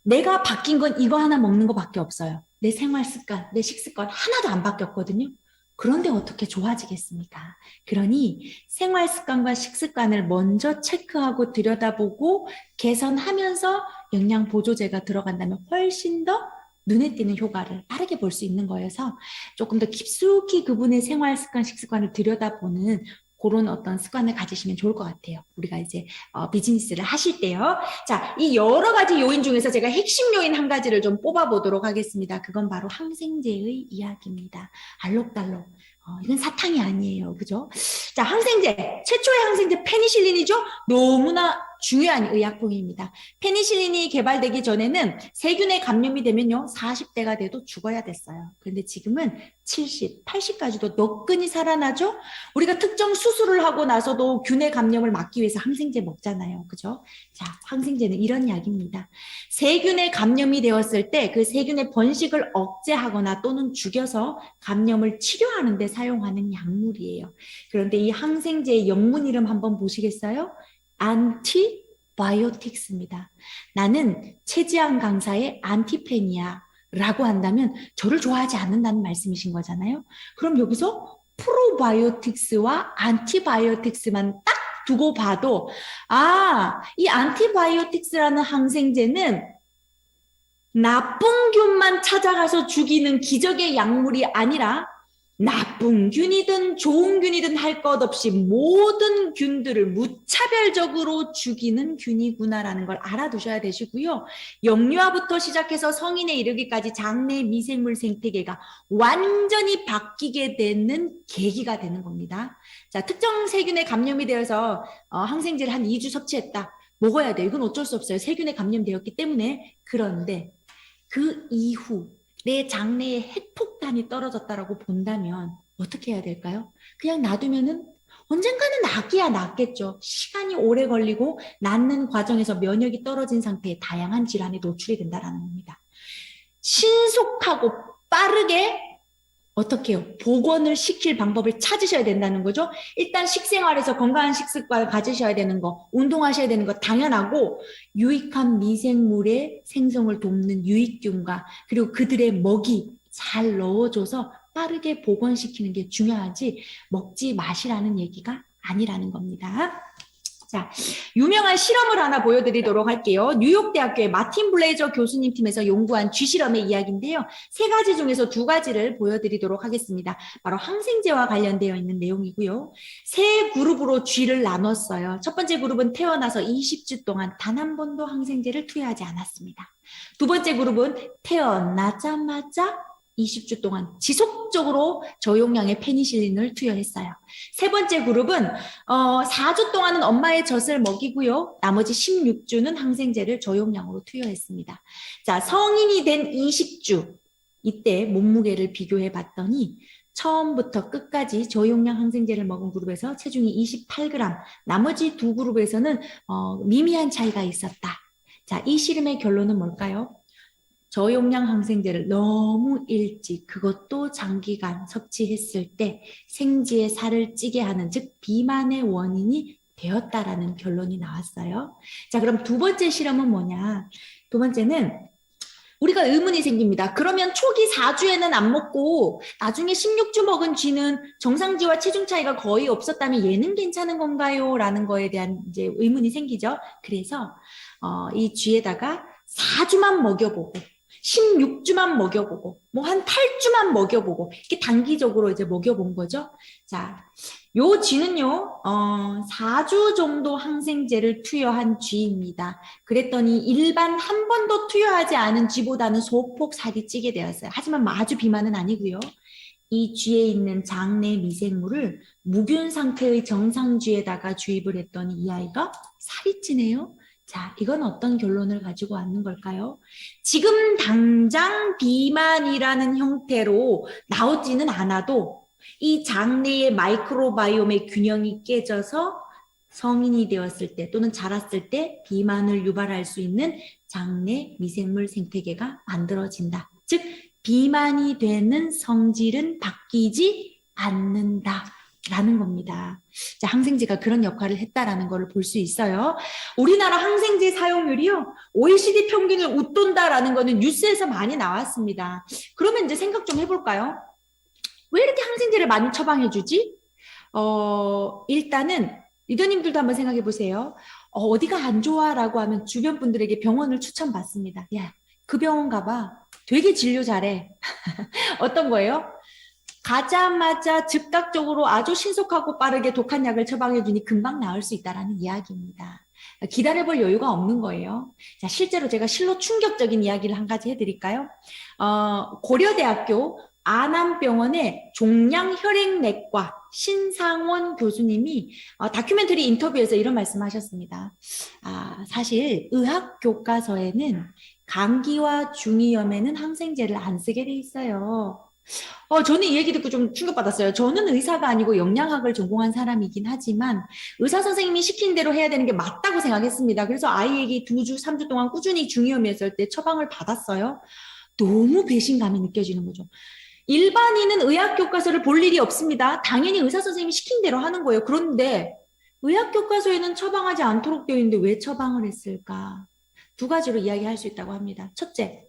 내가 바뀐 건 이거 하나 먹는 거밖에 없어요. 내 생활 습관, 내 식습관 하나도 안 바뀌었거든요. 그런데 어떻게 좋아지겠습니까? 그러니 생활 습관과 식습관을 먼저 체크하고 들여다보고 개선하면서 영양 보조제가 들어간다면 훨씬 더 눈에 띄는 효과를 빠르게 볼 수 있는 거여서 조금 더 깊숙이 그분의 생활 습관, 식습관을 들여다보는 그런 어떤 습관을 가지시면 좋을 것 같아요. 우리가 이제 비즈니스를 하실 때요. 자, 이 여러 가지 요인 중에서 제가 핵심 요인 한 가지를 좀 뽑아보도록 하겠습니다. 그건 바로 항생제의 이야기입니다. 알록달록. 이건 사탕이 아니에요. 그죠? 자, 항생제. 최초의 항생제 페니실린이죠? 너무나 중요한 의약품입니다. 페니실린이 개발되기 전에는 세균에 감염이 되면요. 40대가 돼도 죽어야 됐어요. 그런데 지금은 70, 80까지도 너끈히 살아나죠? 우리가 특정 수술을 하고 나서도 균의 감염을 막기 위해서 항생제 먹잖아요. 그죠? 자, 항생제는 이런 약입니다. 세균에 감염이 되었을 때 그 세균의 번식을 억제하거나 또는 죽여서 감염을 치료하는 데 사용하는 약물이에요. 그런데 이 항생제의 영문 이름 한번 보시겠어요? 안티바이오틱스입니다. 나는 최지한 강사의 안티팬이야 라고 한다면 저를 좋아하지 않는다는 말씀이신 거잖아요. 그럼 여기서 프로바이오틱스와 안티바이오틱스만 딱 두고 봐도 이 안티바이오틱스라는 항생제는 나쁜 균만 찾아가서 죽이는 기적의 약물이 아니라 나쁜 균이든 좋은 균이든 할 것 없이 모든 균들을 무차별적으로 죽이는 균이구나라는 걸 알아두셔야 되시고요. 영유아부터 시작해서 성인에 이르기까지 장내 미생물 생태계가 완전히 바뀌게 되는 계기가 되는 겁니다. 자, 특정 세균에 감염이 되어서 항생제를 한 2주 섭취했다. 먹어야 돼. 이건 어쩔 수 없어요. 세균에 감염되었기 때문에. 그런데 그 이후 내 장내에 핵폭탄이 떨어졌다라고 본다면 어떻게 해야 될까요? 그냥 놔두면은 언젠가는 낫겠죠. 시간이 오래 걸리고 낫는 과정에서 면역이 떨어진 상태에 다양한 질환에 노출이 된다는 겁니다. 신속하고 빠르게 어떻게 해요? 복원을 시킬 방법을 찾으셔야 된다는 거죠. 일단 식생활에서 건강한 식습관을 가지셔야 되는 거, 운동하셔야 되는 거 당연하고 유익한 미생물의 생성을 돕는 유익균과 그리고 그들의 먹이 잘 넣어줘서 빠르게 복원시키는 게 중요하지 먹지 마시라는 얘기가 아니라는 겁니다. 자, 유명한 실험을 하나 보여드리도록 할게요. 뉴욕대학교의 마틴 블레이저 교수님 팀에서 연구한 쥐실험의 이야기인데요. 세 가지 중에서 두 가지를 보여드리도록 하겠습니다. 바로 항생제와 관련되어 있는 내용이고요. 세 그룹으로 쥐를 나눴어요. 첫 번째 그룹은 태어나서 20주 동안 단 한 번도 항생제를 투여하지 않았습니다. 두 번째 그룹은 태어나자마자 20주 동안 지속적으로 저용량의 페니실린을 투여했어요. 세 번째 그룹은 4주 동안은 엄마의 젖을 먹이고요. 나머지 16주는 항생제를 저용량으로 투여했습니다. 자, 성인이 된 20주 이때 몸무게를 비교해 봤더니 처음부터 끝까지 저용량 항생제를 먹은 그룹에서 체중이 28g, 나머지 두 그룹에서는 미미한 차이가 있었다. 자, 이 실험의 결론은 뭘까요? 저용량 항생제를 너무 일찍 그것도 장기간 섭취했을 때 생지에 살을 찌게 하는 즉 비만의 원인이 되었다라는 결론이 나왔어요. 자, 그럼 두 번째 실험은 뭐냐? 두 번째는 우리가 의문이 생깁니다. 그러면 초기 4주에는 안 먹고 나중에 16주 먹은 쥐는 정상쥐와 체중 차이가 거의 없었다면 얘는 괜찮은 건가요? 라는 거에 대한 이제 의문이 생기죠. 그래서 이 쥐에다가 4주만 먹여보고 16주만 먹여보고 뭐 한 8주만 먹여보고 이렇게 단기적으로 이제 먹여본 거죠. 자, 요 쥐는요, 4주 정도 항생제를 투여한 쥐입니다. 그랬더니 일반 한 번도 투여하지 않은 쥐보다는 소폭 살이 찌게 되었어요. 하지만 아주 비만은 아니고요. 이 쥐에 있는 장내 미생물을 무균 상태의 정상 쥐에다가 주입을 했더니 이 아이가 살이 찌네요. 자, 이건 어떤 결론을 가지고 왔는 걸까요? 지금 당장 비만이라는 형태로 나오지는 않아도 이 장내의 마이크로바이옴의 균형이 깨져서 성인이 되었을 때 또는 자랐을 때 비만을 유발할 수 있는 장내 미생물 생태계가 만들어진다. 즉 비만이 되는 성질은 바뀌지 않는다라는 겁니다. 자, 항생제가 그런 역할을 했다라는 것을 볼 수 있어요. 우리나라 항생제 사용률이요, OECD 평균을 웃돈다라는 거는 뉴스에서 많이 나왔습니다. 그러면 이제 생각 좀 해볼까요? 왜 이렇게 항생제를 많이 처방해주지? 일단은 리더님들도 한번 생각해 보세요. 어디가 안 좋아라고 하면 주변 분들에게 병원을 추천받습니다. 야, 그 병원 가봐. 되게 진료 잘해. 어떤 거예요? 가자마자 즉각적으로 아주 신속하고 빠르게 독한 약을 처방해 주니 금방 나을 수 있다는 이야기입니다. 기다려볼 여유가 없는 거예요. 자, 실제로 제가 실로 충격적인 이야기를 한 가지 해드릴까요? 고려대학교 안암병원의 종양혈액내과 신상원 교수님이 다큐멘터리 인터뷰에서 이런 말씀하셨습니다. 사실 의학 교과서에는 감기와 중이염에는 항생제를 안 쓰게 돼 있어요. 저는 이 얘기 듣고 좀 충격받았어요. 저는 의사가 아니고 영양학을 전공한 사람이긴 하지만 의사 선생님이 시킨 대로 해야 되는 게 맞다고 생각했습니다. 그래서 아이에게 2주, 3주 동안 꾸준히 중이염이었을 때 처방을 받았어요. 너무 배신감이 느껴지는 거죠. 일반인은 의학 교과서를 볼 일이 없습니다. 당연히 의사 선생님이 시킨 대로 하는 거예요. 그런데 의학 교과서에는 처방하지 않도록 되어 있는데 왜 처방을 했을까? 두 가지로 이야기할 수 있다고 합니다. 첫째,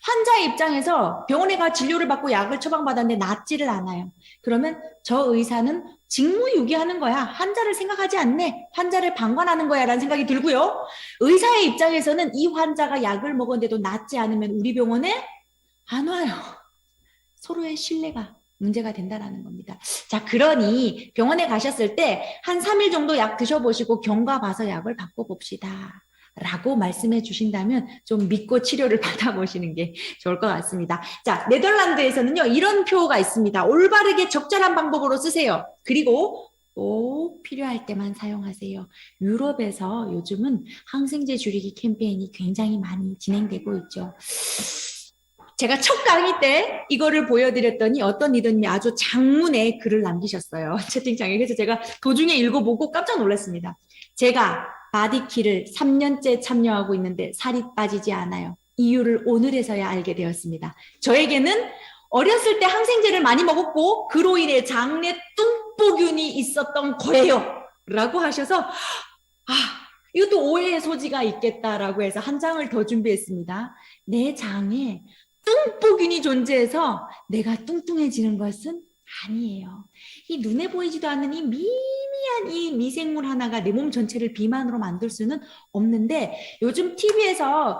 환자의 입장에서 병원에 가 진료를 받고 약을 처방받았는데 낫지를 않아요. 그러면 저 의사는 직무유기하는 거야. 환자를 생각하지 않네. 환자를 방관하는 거야 라는 생각이 들고요. 의사의 입장에서는 이 환자가 약을 먹었는데도 낫지 않으면 우리 병원에 안 와요. 서로의 신뢰가 문제가 된다는 겁니다. 자, 그러니 병원에 가셨을 때 한 3일 정도 약 드셔보시고 경과 봐서 약을 바꿔봅시다 라고 말씀해 주신다면 좀 믿고 치료를 받아보시는 게 좋을 것 같습니다. 자, 네덜란드에서는요, 이런 표가 있습니다. 올바르게 적절한 방법으로 쓰세요. 그리고 꼭 필요할 때만 사용하세요. 유럽에서 요즘은 항생제 줄이기 캠페인이 굉장히 많이 진행되고 있죠. 제가 첫 강의 때 이거를 보여드렸더니 어떤 리더님이 아주 장문의 글을 남기셨어요. 채팅창에. 그래서 제가 도중에 읽어보고 깜짝 놀랐습니다. 제가 바디키를 3년째 참여하고 있는데 살이 빠지지 않아요. 이유를 오늘에서야 알게 되었습니다. 저에게는 어렸을 때 항생제를 많이 먹었고 그로 인해 장내 뚱보균이 있었던 거예요. 라고 하셔서 이것도 오해의 소지가 있겠다라고 해서 한 장을 더 준비했습니다. 내 장에 뚱보균이 존재해서 내가 뚱뚱해지는 것은 아니에요. 이 눈에 보이지도 않는 이 미미한 이 미생물 하나가 내 몸 전체를 비만으로 만들 수는 없는데 요즘 TV에서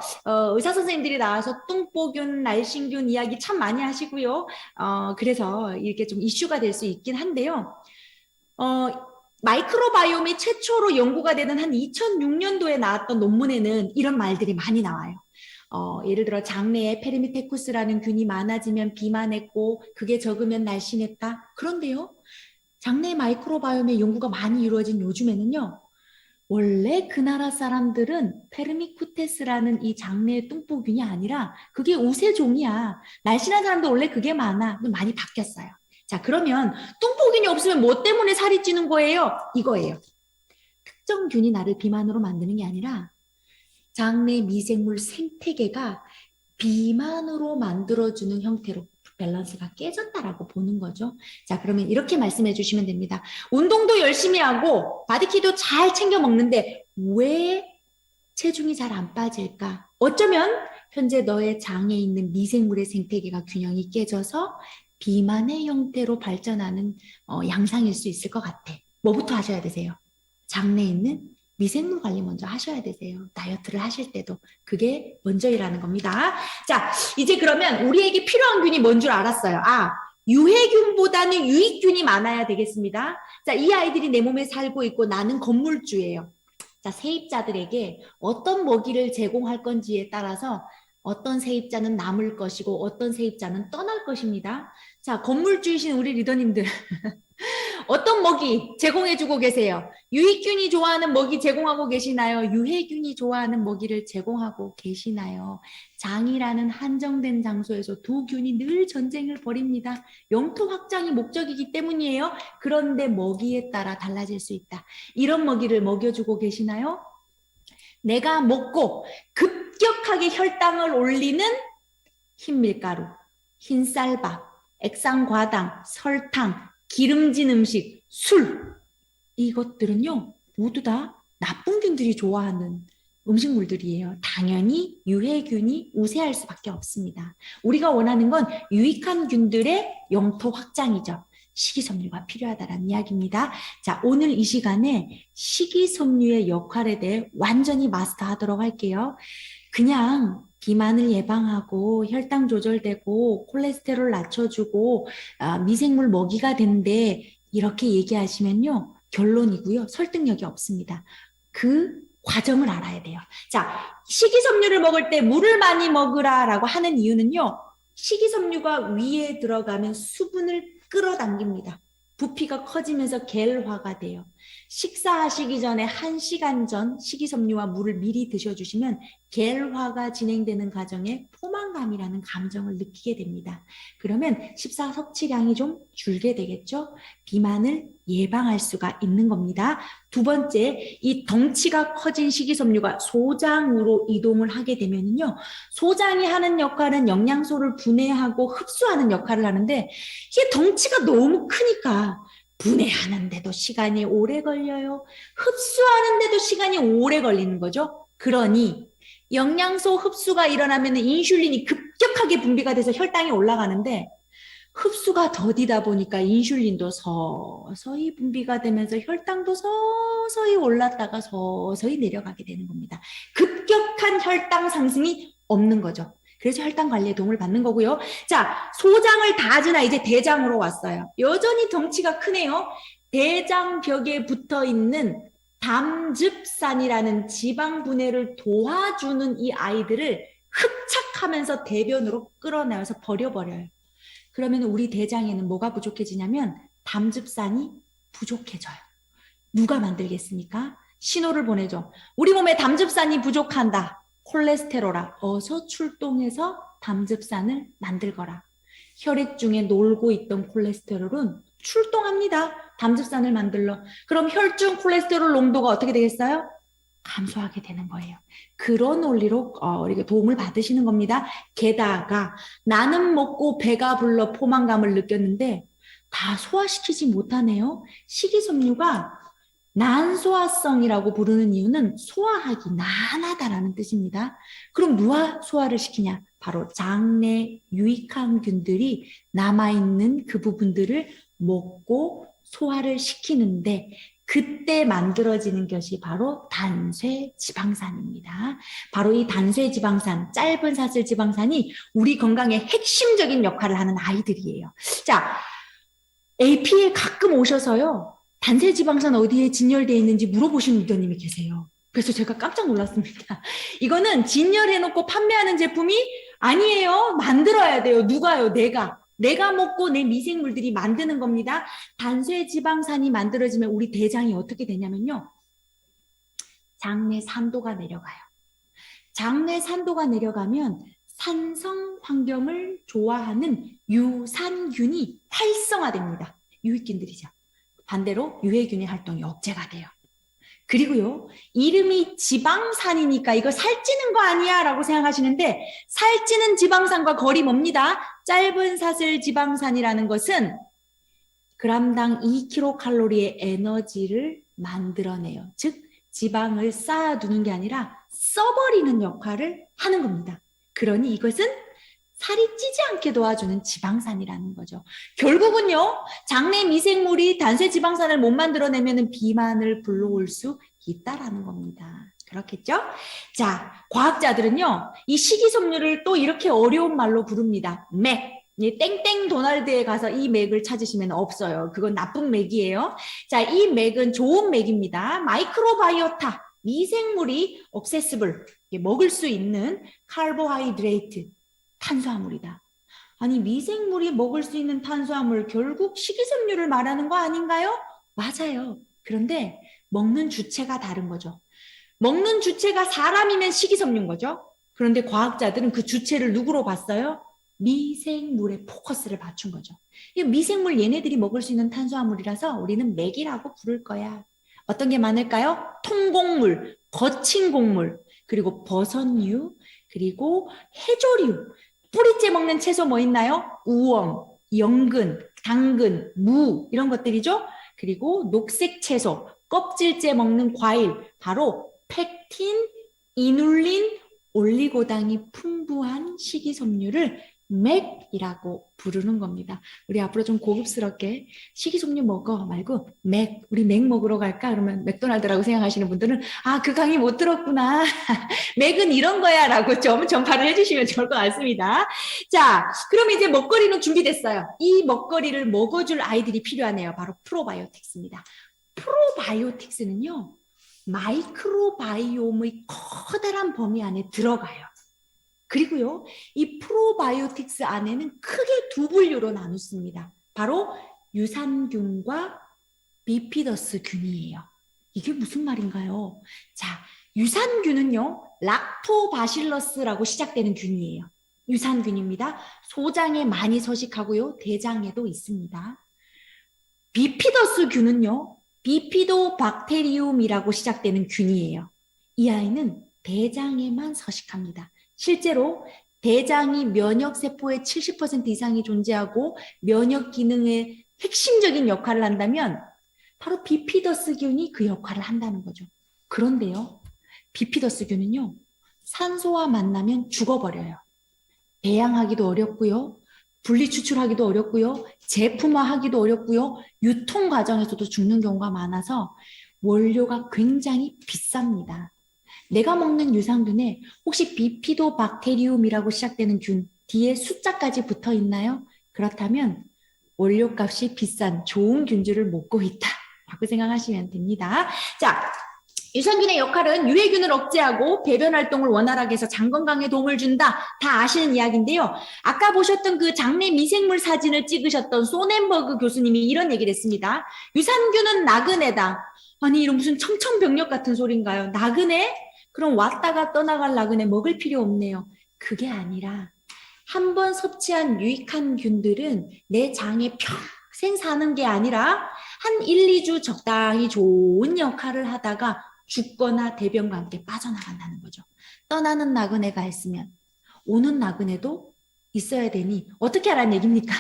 의사 선생님들이 나와서 뚱보균, 날씬균 이야기 참 많이 하시고요. 그래서 이렇게 좀 이슈가 될 수 있긴 한데요. 마이크로바이옴이 최초로 연구가 되는 한 2006년도에 나왔던 논문에는 이런 말들이 많이 나와요. 예를 들어 장내에 페르미테쿠스라는 균이 많아지면 비만했고 그게 적으면 날씬했다. 그런데요, 장내 마이크로바이옴의 연구가 많이 이루어진 요즘에는요, 원래 그 나라 사람들은 페르미쿠테스라는 이 장내의 뚱보균이 아니라 그게 우세종이야. 날씬한 사람도 원래 그게 많이 바뀌었어요. 자, 그러면 뚱보균이 없으면 뭐 때문에 살이 찌는 거예요? 이거예요. 특정 균이 나를 비만으로 만드는 게 아니라 장내 미생물 생태계가 비만으로 만들어주는 형태로 밸런스가 깨졌다라고 보는 거죠. 자, 그러면 이렇게 말씀해 주시면 됩니다. 운동도 열심히 하고 바디키도 잘 챙겨 먹는데 왜 체중이 잘 안 빠질까? 어쩌면 현재 너의 장에 있는 미생물의 생태계가 균형이 깨져서 비만의 형태로 발전하는 양상일 수 있을 것 같아. 뭐부터 하셔야 되세요? 장내에 있는 미생물 관리 먼저 하셔야 되세요. 다이어트를 하실 때도. 그게 먼저이라는 겁니다. 자, 이제 그러면 우리에게 필요한 균이 뭔 줄 알았어요. 아, 유해균보다는 유익균이 많아야 되겠습니다. 자, 이 아이들이 내 몸에 살고 있고 나는 건물주예요. 자, 세입자들에게 어떤 먹이를 제공할 건지에 따라서 어떤 세입자는 남을 것이고 어떤 세입자는 떠날 것입니다. 자, 건물주이신 우리 리더님들 어떤 먹이 제공해주고 계세요? 유익균이 좋아하는 먹이 제공하고 계시나요? 유해균이 좋아하는 먹이를 제공하고 계시나요? 장이라는 한정된 장소에서 두 균이 늘 전쟁을 벌입니다. 영토 확장이 목적이기 때문이에요. 그런데 먹이에 따라 달라질 수 있다. 이런 먹이를 먹여주고 계시나요? 내가 먹고 급격하게 혈당을 올리는 흰밀가루, 흰쌀밥, 액상과당, 설탕, 기름진 음식, 술 이것들은요 모두 다 나쁜 균들이 좋아하는 음식물들이에요. 당연히 유해균이 우세할 수밖에 없습니다. 우리가 원하는 건 유익한 균들의 영토 확장이죠. 식이섬유가 필요하다는 이야기입니다. 자, 오늘 이 시간에 식이섬유의 역할에 대해 완전히 마스터하도록 할게요. 그냥 비만을 예방하고 혈당 조절되고 콜레스테롤 낮춰주고 미생물 먹이가 된대 이렇게 얘기하시면요. 결론이고요. 설득력이 없습니다. 그 과정을 알아야 돼요. 자, 식이섬유를 먹을 때 물을 많이 먹으라라고 하는 이유는요. 식이섬유가 위에 들어가면 수분을 끌어당깁니다. 부피가 커지면서 겔화가 돼요. 식사하시기 전에 1시간 전 식이섬유와 물을 미리 드셔주시면 겔화가 진행되는 과정에 포만감이라는 감정을 느끼게 됩니다. 그러면 식사 섭취량이 좀 줄게 되겠죠? 비만을 예방할 수가 있는 겁니다. 두 번째, 이 덩치가 커진 식이섬유가 소장으로 이동을 하게 되면요. 소장이 하는 역할은 영양소를 분해하고 흡수하는 역할을 하는데 이게 덩치가 너무 크니까 분해하는데도 시간이 오래 걸려요. 흡수하는데도 시간이 오래 걸리는 거죠. 그러니 영양소 흡수가 일어나면 인슐린이 급격하게 분비가 돼서 혈당이 올라가는데 흡수가 더디다 보니까 인슐린도 서서히 분비가 되면서 혈당도 서서히 올랐다가 서서히 내려가게 되는 겁니다. 급격한 혈당 상승이 없는 거죠. 그래서 혈당 관리에 도움을 받는 거고요. 자, 소장을 다 지나 이제 대장으로 왔어요. 여전히 덩치가 크네요. 대장벽에 붙어 있는 담즙산이라는 지방 분해를 도와주는 이 아이들을 흡착하면서 대변으로 끌어내어서 버려버려요. 그러면 우리 대장에는 뭐가 부족해지냐면 담즙산이 부족해져요. 누가 만들겠습니까? 신호를 보내죠. 우리 몸에 담즙산이 부족한다. 콜레스테롤아, 어서 출동해서 담즙산을 만들거라. 혈액 중에 놀고 있던 콜레스테롤은 출동합니다. 담즙산을 만들러. 그럼 혈중 콜레스테롤 농도가 어떻게 되겠어요? 감소하게 되는 거예요. 그런 원리로 이렇게 도움을 받으시는 겁니다. 게다가 나는 먹고 배가 불러 포만감을 느꼈는데 다 소화시키지 못하네요. 식이섬유가 난소화성이라고 부르는 이유는 소화하기 난하다라는 뜻입니다. 그럼 누가 소화를 시키냐? 바로 장내 유익한 균들이 남아있는 그 부분들을 먹고 소화를 시키는데 그때 만들어지는 것이 바로 단쇠지방산입니다. 바로 이 단쇠지방산, 짧은 사슬 지방산이 우리 건강에 핵심적인 역할을 하는 아이들이에요. 자, AP에 가끔 오셔서요. 단세지방산 어디에 진열되어 있는지 물어보시는 리더님이 계세요. 그래서 제가 깜짝 놀랐습니다. 이거는 진열해놓고 판매하는 제품이 아니에요. 만들어야 돼요. 누가요? 내가 먹고 내 미생물들이 만드는 겁니다. 단세지방산이 만들어지면 우리 대장이 어떻게 되냐면요. 장내 산도가 내려가요. 장내 산도가 내려가면 산성 환경을 좋아하는 유산균이 활성화됩니다. 유익균들이죠. 반대로 유해균의 활동이 억제가 돼요. 그리고요, 이름이 지방산이니까 이거 살찌는 거 아니야? 라고 생각하시는데 살찌는 지방산과 거리 멉니다. 짧은 사슬 지방산이라는 것은 그람당 2kcal의 에너지를 만들어내요. 즉 지방을 쌓아두는 게 아니라 써버리는 역할을 하는 겁니다. 그러니 이것은 살이 찌지 않게 도와주는 지방산이라는 거죠. 결국은요, 장내 미생물이 단세 지방산을 못 만들어내면 비만을 불러올 수 있다라는 겁니다. 그렇겠죠? 자, 과학자들은요, 이 식이섬유를 또 이렇게 어려운 말로 부릅니다. 맥. 땡땡 도날드에 가서 이 맥을 찾으시면 없어요. 그건 나쁜 맥이에요. 자, 이 맥은 좋은 맥입니다. 마이크로바이오타, 미생물이 억세스블, 먹을 수 있는 카보하이드레이트, 탄수화물이다. 아니, 미생물이 먹을 수 있는 탄수화물, 결국 식이섬유를 말하는 거 아닌가요? 맞아요. 그런데 먹는 주체가 다른 거죠. 먹는 주체가 사람이면 식이섬유인 거죠. 그런데 과학자들은 그 주체를 누구로 봤어요? 미생물에 포커스를 맞춘 거죠. 이 미생물 얘네들이 먹을 수 있는 탄수화물이라서 우리는 맥이라고 부를 거야. 어떤 게 많을까요? 통곡물, 거친 곡물, 그리고 버섯류, 그리고 해조류. 뿌리째 먹는 채소 뭐 있나요? 우엉, 연근, 당근, 무 이런 것들이죠. 그리고 녹색 채소, 껍질째 먹는 과일, 바로 펙틴, 이눌린, 올리고당이 풍부한 식이섬유를 맥이라고 부르는 겁니다. 우리 앞으로 좀 고급스럽게 식이섬유 먹어 말고 맥, 우리 맥 먹으러 갈까? 그러면 맥도날드라고 생각하시는 분들은 아, 그 강의 못 들었구나. 맥은 이런 거야 라고 좀 전파를 해주시면 좋을 것 같습니다. 자, 그럼 이제 먹거리는 준비됐어요. 이 먹거리를 먹어줄 아이들이 필요하네요. 바로 프로바이오틱스입니다. 프로바이오틱스는요, 마이크로바이옴의 커다란 범위 안에 들어가요. 그리고요, 이 프로바이오틱스 안에는 크게 두 분류로 나눴습니다. 바로 유산균과 비피더스균이에요. 이게 무슨 말인가요? 자, 유산균은요, 락토바실러스라고 시작되는 균이에요. 유산균입니다. 소장에 많이 서식하고요, 대장에도 있습니다. 비피더스균은요, 비피도박테리움이라고 시작되는 균이에요. 이 아이는 대장에만 서식합니다. 실제로 대장이 면역세포의 70% 이상이 존재하고 면역 기능의 핵심적인 역할을 한다면 바로 비피더스균이 그 역할을 한다는 거죠. 그런데요, 비피더스균은요, 산소와 만나면 죽어버려요. 배양하기도 어렵고요, 분리추출하기도 어렵고요, 제품화하기도 어렵고요, 유통 과정에서도 죽는 경우가 많아서 원료가 굉장히 비쌉니다. 내가 먹는 유산균에 혹시 비피도박테리움이라고 시작되는 균 뒤에 숫자까지 붙어 있나요? 그렇다면 원료값이 비싼 좋은 균주를 먹고 있다라고 생각하시면 됩니다. 자, 유산균의 역할은 유해균을 억제하고 배변 활동을 원활하게 해서 장 건강에 도움을 준다. 다 아시는 이야기인데요. 아까 보셨던 그 장내 미생물 사진을 찍으셨던 소넨버그 교수님이 이런 얘기를 했습니다. 유산균은 나그네다. 아니, 이런 무슨 청천벽력 같은 소린가요? 나그네? 그럼 왔다가 떠나갈 나그네 먹을 필요 없네요. 그게 아니라 한 번 섭취한 유익한 균들은 내 장에 평생 사는 게 아니라 한 1, 2주 적당히 좋은 역할을 하다가 죽거나 대변과 함께 빠져나간다는 거죠. 떠나는 나그네가 있으면 오는 나그네도 있어야 되니 어떻게 하라는 얘기입니까?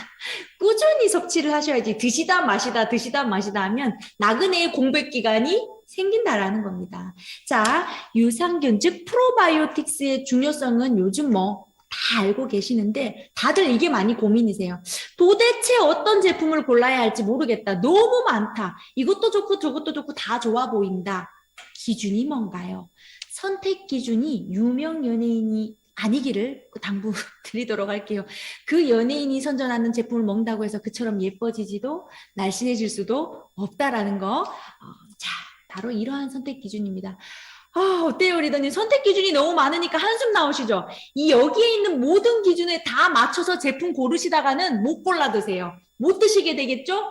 꾸준히 섭취를 하셔야지 드시다 마시다 드시다 마시다 하면 나그네의 공백 기간이 생긴다라는 겁니다. 자, 유산균 즉 프로바이오틱스의 중요성은 요즘 뭐 다 알고 계시는데 다들 이게 많이 고민이세요. 도대체 어떤 제품을 골라야 할지 모르겠다. 너무 많다. 이것도 좋고 저것도 좋고 다 좋아 보인다. 기준이 뭔가요? 선택 기준이 유명 연예인이 아니기를 당부드리도록 할게요. 그 연예인이 선전하는 제품을 먹는다고 해서 그처럼 예뻐지지도 날씬해질 수도 없다라는 거. 자, 바로 이러한 선택 기준입니다. 아, 어때요, 리더님? 선택 기준이 너무 많으니까 한숨 나오시죠? 이 여기에 있는 모든 기준에 다 맞춰서 제품 고르시다가는 못 골라 드세요. 못 드시게 되겠죠?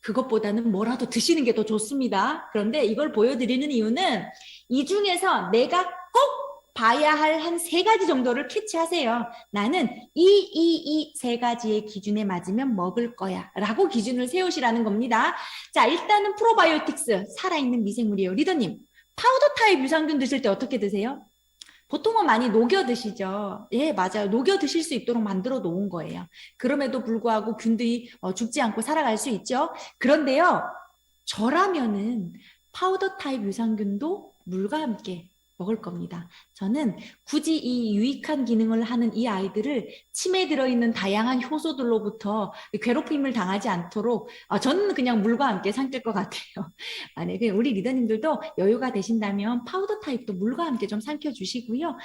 그것보다는 뭐라도 드시는 게 더 좋습니다. 그런데 이걸 보여드리는 이유는 이 중에서 내가 꼭 봐야 할 한 3가지 정도를 캐치하세요. 나는 이 3가지의 기준에 맞으면 먹을 거야 라고 기준을 세우시라는 겁니다. 자, 일단은 프로바이오틱스, 살아있는 미생물이에요. 리더님, 파우더 타입 유산균 드실 때 어떻게 드세요? 보통은 많이 녹여 드시죠. 예, 맞아요. 녹여 드실 수 있도록 만들어 놓은 거예요. 그럼에도 불구하고 균들이 죽지 않고 살아갈 수 있죠. 그런데요, 저라면은 파우더 타입 유산균도 물과 함께 먹을 겁니다. 저는 굳이 이 유익한 기능을 하는 이 아이들을 침에 들어있는 다양한 효소들로부터 괴롭힘을 당하지 않도록 저는 그냥 물과 함께 삼킬 것 같아요. 만약에 우리 리더님들도 여유가 되신다면 파우더 타입도 물과 함께 좀 삼켜주시고요.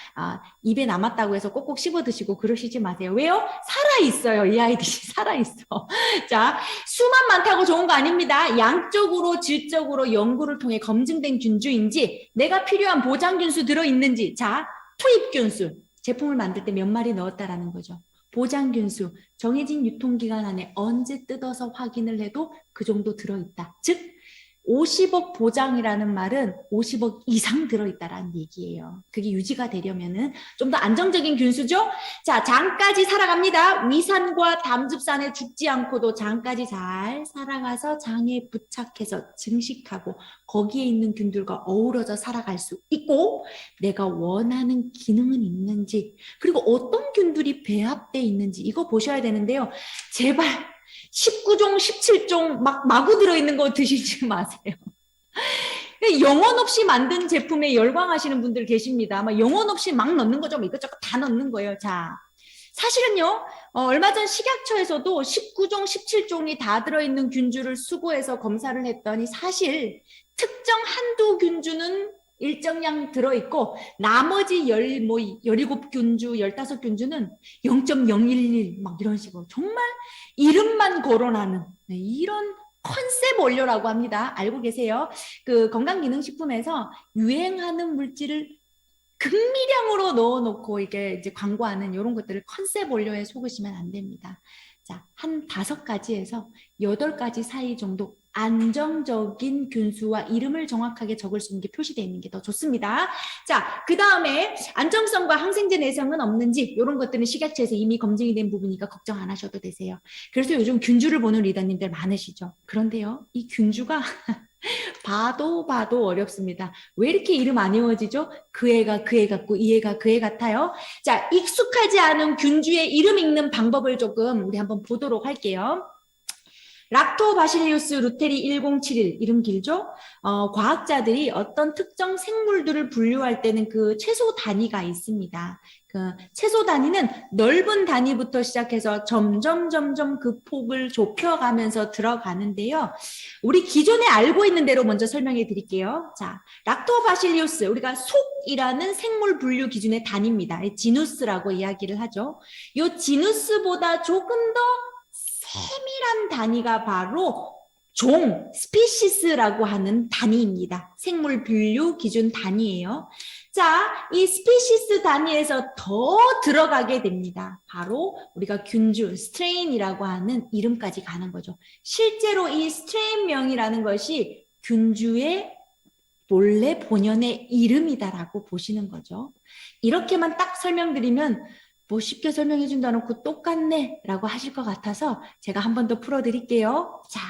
입에 남았다고 해서 꼭꼭 씹어 드시고 그러시지 마세요. 왜요? 살아있어요. 이 아이들이 살아있어. 자, 수만 많다고 좋은 거 아닙니다. 양적으로 질적으로 연구를 통해 검증된 균주인지 내가 필요한 보장균수 들어있는지 자 투입균수 제품을 만들 때 몇 마리 넣었다라는 거죠. 보장균수 정해진 유통기간 안에 언제 뜯어서 확인을 해도 그 정도 들어있다. 즉 50억 보장이라는 말은 50억 이상 들어있다라는 얘기예요. 그게 유지가 되려면은 좀 더 안정적인 균수죠. 자, 장까지 살아갑니다. 위산과 담즙산에 죽지 않고도 장까지 잘 살아가서 장에 부착해서 증식하고 거기에 있는 균들과 어우러져 살아갈 수 있고 내가 원하는 기능은 있는지 그리고 어떤 균들이 배합돼 있는지 이거 보셔야 되는데요. 제발 19종, 17종 막 마구 들어있는 거 드시지 마세요. 영혼 없이 만든 제품에 열광하시는 분들 계십니다. 막 영혼 없이 막 넣는 거죠. 이것저것 다 넣는 거예요. 자, 사실은요, 얼마 전 식약처에서도 19종, 17종이 다 들어있는 균주를 수거해서 검사를 했더니 사실 특정 한두 균주는 일정량 들어있고 나머지 17균주, 15균주는 0.011 막 이런 식으로 정말 이름만 거론하는 이런 컨셉 원료라고 합니다. 알고 계세요? 그 건강기능식품에서 유행하는 물질을 극미량으로 넣어놓고 이게 이제 광고하는 이런 것들을 컨셉 원료에 속으시면 안 됩니다. 자, 한 5가지에서 8가지 사이 정도 안정적인 균수와 이름을 정확하게 적을 수 있는 게 표시되어 있는 게 더 좋습니다. 자, 그 다음에 안정성과 항생제 내성은 없는지 이런 것들은 식약처에서 이미 검증이 된 부분이니까 걱정 안 하셔도 되세요. 그래서 요즘 균주를 보는 리더님들 많으시죠. 그런데요, 이 균주가 봐도 어렵습니다. 왜 이렇게 이름 안 외워지죠? 그 애가 그 애 같고 이 애가 그 애 같아요. 자, 익숙하지 않은 균주의 이름 읽는 방법을 조금 우리 한번 보도록 할게요. 락토바실리우스 루테리 1071 이름 길죠? 과학자들이 어떤 특정 생물들을 분류할 때는 그 최소 단위가 있습니다. 그 최소 단위는 넓은 단위부터 시작해서 점점 그 폭을 좁혀가면서 들어가는데요. 우리 기존에 알고 있는 대로 먼저 설명해 드릴게요. 자, 락토바실리우스 우리가 속이라는 생물 분류 기준의 단위입니다. 지누스라고 이야기를 하죠. 이 지누스보다 조금 더 세밀한 단위가 바로 종, 스피시스라고 하는 단위입니다. 생물 분류 기준 단위예요. 자, 이 스피시스 단위에서 더 들어가게 됩니다. 바로 우리가 균주, 스트레인이라고 하는 이름까지 가는 거죠. 실제로 이 스트레인명이라는 것이 균주의 본래 본연의 이름이다라고 보시는 거죠. 이렇게만 딱 설명드리면 뭐 쉽게 설명해 준다 놓고 똑같네 라고 하실 것 같아서 제가 한 번 더 풀어드릴게요. 자,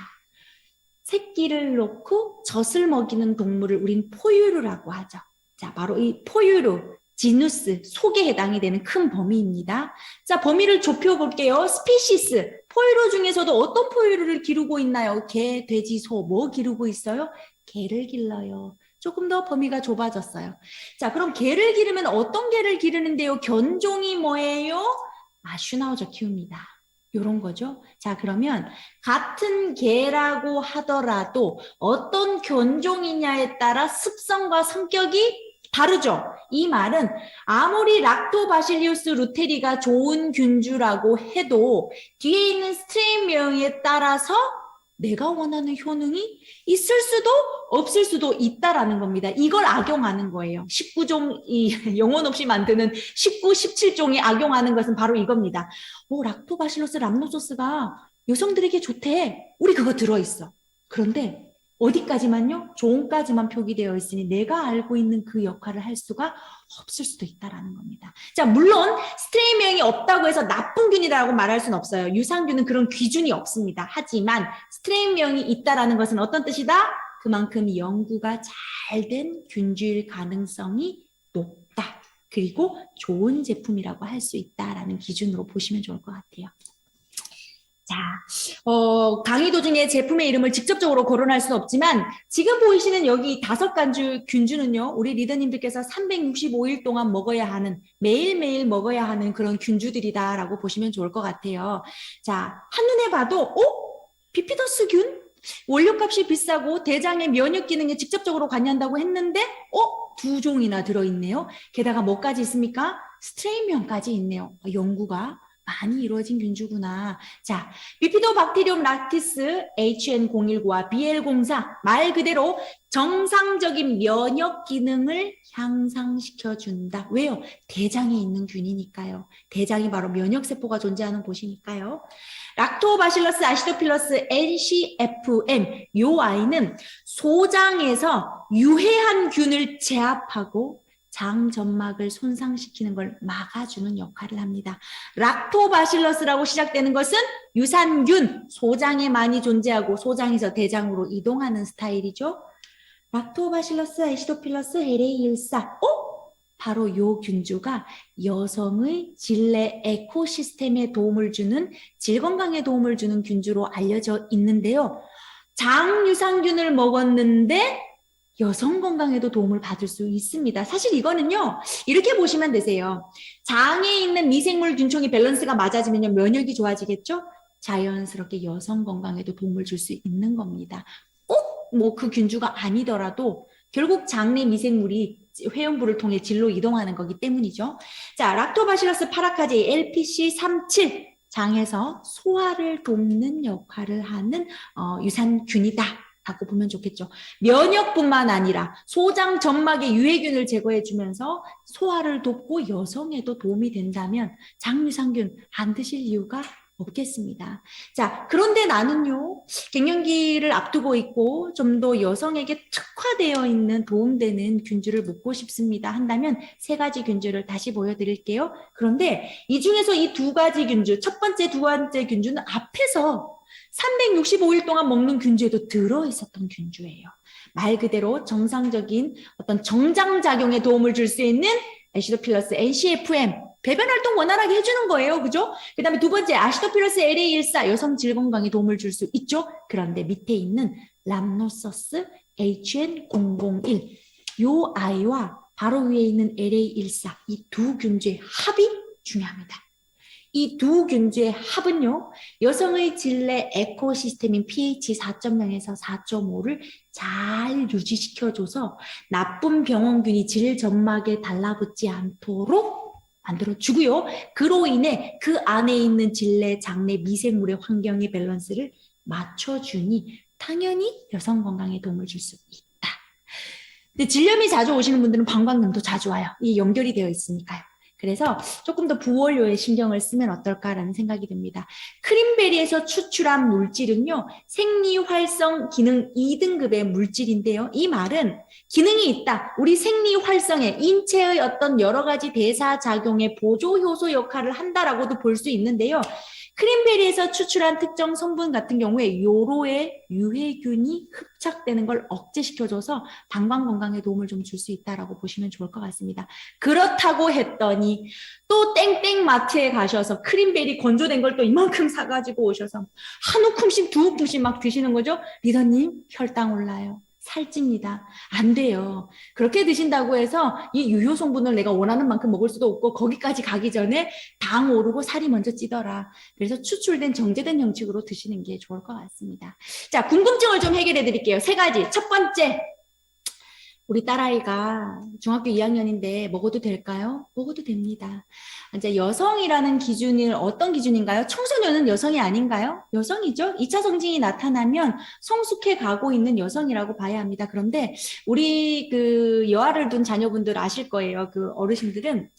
새끼를 놓고 젖을 먹이는 동물을 우린 포유류라고 하죠. 자, 바로 이 포유류, 지누스, 속에 해당이 되는 큰 범위입니다. 자, 범위를 좁혀볼게요. 스피시스, 포유류 중에서도 어떤 포유류를 기르고 있나요? 개, 돼지, 소, 뭐 기르고 있어요? 개를 길러요. 조금 더 범위가 좁아졌어요. 자, 그럼 개를 기르면 어떤 개를 기르는데요? 견종이 뭐예요? 슈나우저 키웁니다. 요런 거죠. 자, 그러면 같은 개라고 하더라도 어떤 견종이냐에 따라 습성과 성격이 다르죠. 이 말은 아무리 락토바실리우스 루테리가 좋은 균주라고 해도 뒤에 있는 스트레인명에 따라서 내가 원하는 효능이 있을 수도 없을 수도 있다라는 겁니다. 이걸 악용하는 거예요. 19종, 이 영혼 없이 만드는 19, 17종이 악용하는 것은 바로 이겁니다. 락토바실로스 람노소스가 여성들에게 좋대. 우리 그거 들어있어. 그런데 어디까지만요? 종까지만 표기되어 있으니 내가 알고 있는 그 역할을 할 수가 없을 수도 있다라는 겁니다. 자, 물론 스트레인명이 없다고 해서 나쁜 균이라고 말할 수는 없어요. 유산균은 그런 기준이 없습니다. 하지만 스트레인명이 있다라는 것은 어떤 뜻이다? 그만큼 연구가 잘 된 균주일 가능성이 높다. 그리고 좋은 제품이라고 할 수 있다라는 기준으로 보시면 좋을 것 같아요. 자, 강의 도중에 제품의 이름을 직접적으로 거론할 수는 없지만 지금 보이시는 여기 5가지 균주는요. 우리 리더님들께서 365일 동안 먹어야 하는 매일매일 먹어야 하는 그런 균주들이다라고 보시면 좋을 것 같아요. 자, 한눈에 봐도 비피더스균? 원료값이 비싸고 대장의 면역 기능에 직접적으로 관여한다고 했는데 2종이나 들어있네요. 게다가 뭐까지 있습니까? 스트레인면까지 있네요. 연구가 많이 이루어진 균주구나. 자, 비피도박테리움 락티스 HN019와 BL04 말 그대로 정상적인 면역 기능을 향상시켜준다. 왜요? 대장에 있는 균이니까요. 대장이 바로 면역세포가 존재하는 곳이니까요. 락토바실러스 아시도필러스 NCFM 요 아이는 소장에서 유해한 균을 제압하고 장 점막을 손상시키는 걸 막아주는 역할을 합니다. 락토바실러스라고 시작되는 것은 유산균, 소장에 많이 존재하고 소장에서 대장으로 이동하는 스타일이죠. 락토바실러스 아시도필러스 LA14 바로 요 균주가 여성의 질내 에코시스템에 도움을 주는 질 건강에 도움을 주는 균주로 알려져 있는데요. 장 유산균을 먹었는데 여성 건강에도 도움을 받을 수 있습니다. 사실 이거는요. 이렇게 보시면 되세요. 장에 있는 미생물 균총이 밸런스가 맞아지면요. 면역이 좋아지겠죠? 자연스럽게 여성 건강에도 도움을 줄 수 있는 겁니다. 꼭 뭐 그 균주가 아니더라도 결국 장내 미생물이 회용부를 통해 질로 이동하는 거기 때문이죠. 자, 락토바실러스 파라카제이 LPC37 장에서 소화를 돕는 역할을 하는 유산균이다. 라고 보면 좋겠죠. 면역뿐만 아니라 소장 점막의 유해균을 제거해주면서 소화를 돕고 여성에도 도움이 된다면 장유산균 안 드실 이유가 없겠습니다. 자, 그런데 나는요, 갱년기를 앞두고 있고 좀 더 여성에게 특화되어 있는 도움되는 균주를 먹고 싶습니다 한다면 3가지 균주를 다시 보여드릴게요. 그런데 이 중에서 이 2가지 균주, 첫 번째, 두 번째 균주는 앞에서 365일 동안 먹는 균주에도 들어있었던 균주예요. 말 그대로 정상적인 어떤 정장작용에 도움을 줄 수 있는 애시도필러스 NCFM 배변 활동 원활하게 해주는 거예요. 그죠? 그 다음에 2번째 아시도필러스 LA14 여성 질 건강에 도움을 줄 수 있죠. 그런데 밑에 있는 람노서스 HN001 요 아이와 바로 위에 있는 LA14 이 2균주의 합이 중요합니다. 이 2균주의 합은요. 여성의 질내 에코시스템인 pH 4.0에서 4.5를 잘 유지시켜줘서 나쁜 병원균이 질 점막에 달라붙지 않도록 만들어주고요. 그로 인해 그 안에 있는 질내, 장내, 미생물의 환경의 밸런스를 맞춰주니 당연히 여성 건강에 도움을 줄 수 있다. 근데 질염이 자주 오시는 분들은 방광염도 자주 와요. 이게 연결이 되어 있으니까요. 그래서 조금 더 부원료에 신경을 쓰면 어떨까라는 생각이 듭니다. 크림베리에서 추출한 물질은요. 생리활성 기능 2등급의 물질인데요. 이 말은 기능이 있다. 우리 생리활성에 인체의 어떤 여러 가지 대사작용의 보조효소 역할을 한다라고도 볼 수 있는데요. 크림베리에서 추출한 특정 성분 같은 경우에 요로의 유해균이 흡착되는 걸 억제시켜줘서 방광 건강에 도움을 좀 줄 수 있다라고 보시면 좋을 것 같습니다. 그렇다고 했더니 또 땡땡 마트에 가셔서 크림베리 건조된 걸 또 이만큼 사가지고 오셔서 한 움큼씩 두 움큼씩 막 드시는 거죠. 리더님 혈당 올라요. 살찝니다. 안 돼요. 그렇게 드신다고 해서 이 유효 성분을 내가 원하는 만큼 먹을 수도 없고 거기까지 가기 전에 당 오르고 살이 먼저 찌더라. 그래서 추출된 정제된 형식으로 드시는 게 좋을 것 같습니다. 자, 궁금증을 좀 해결해 드릴게요. 3가지. 첫 번째, 우리 딸아이가 중학교 2학년인데 먹어도 될까요? 먹어도 됩니다. 이제 여성이라는 기준은 어떤 기준인가요? 청소년은 여성이 아닌가요? 여성이죠. 2차 성징이 나타나면 성숙해 가고 있는 여성이라고 봐야 합니다. 그런데 우리 그 여아를 둔 자녀분들 아실 거예요. 그 어르신들은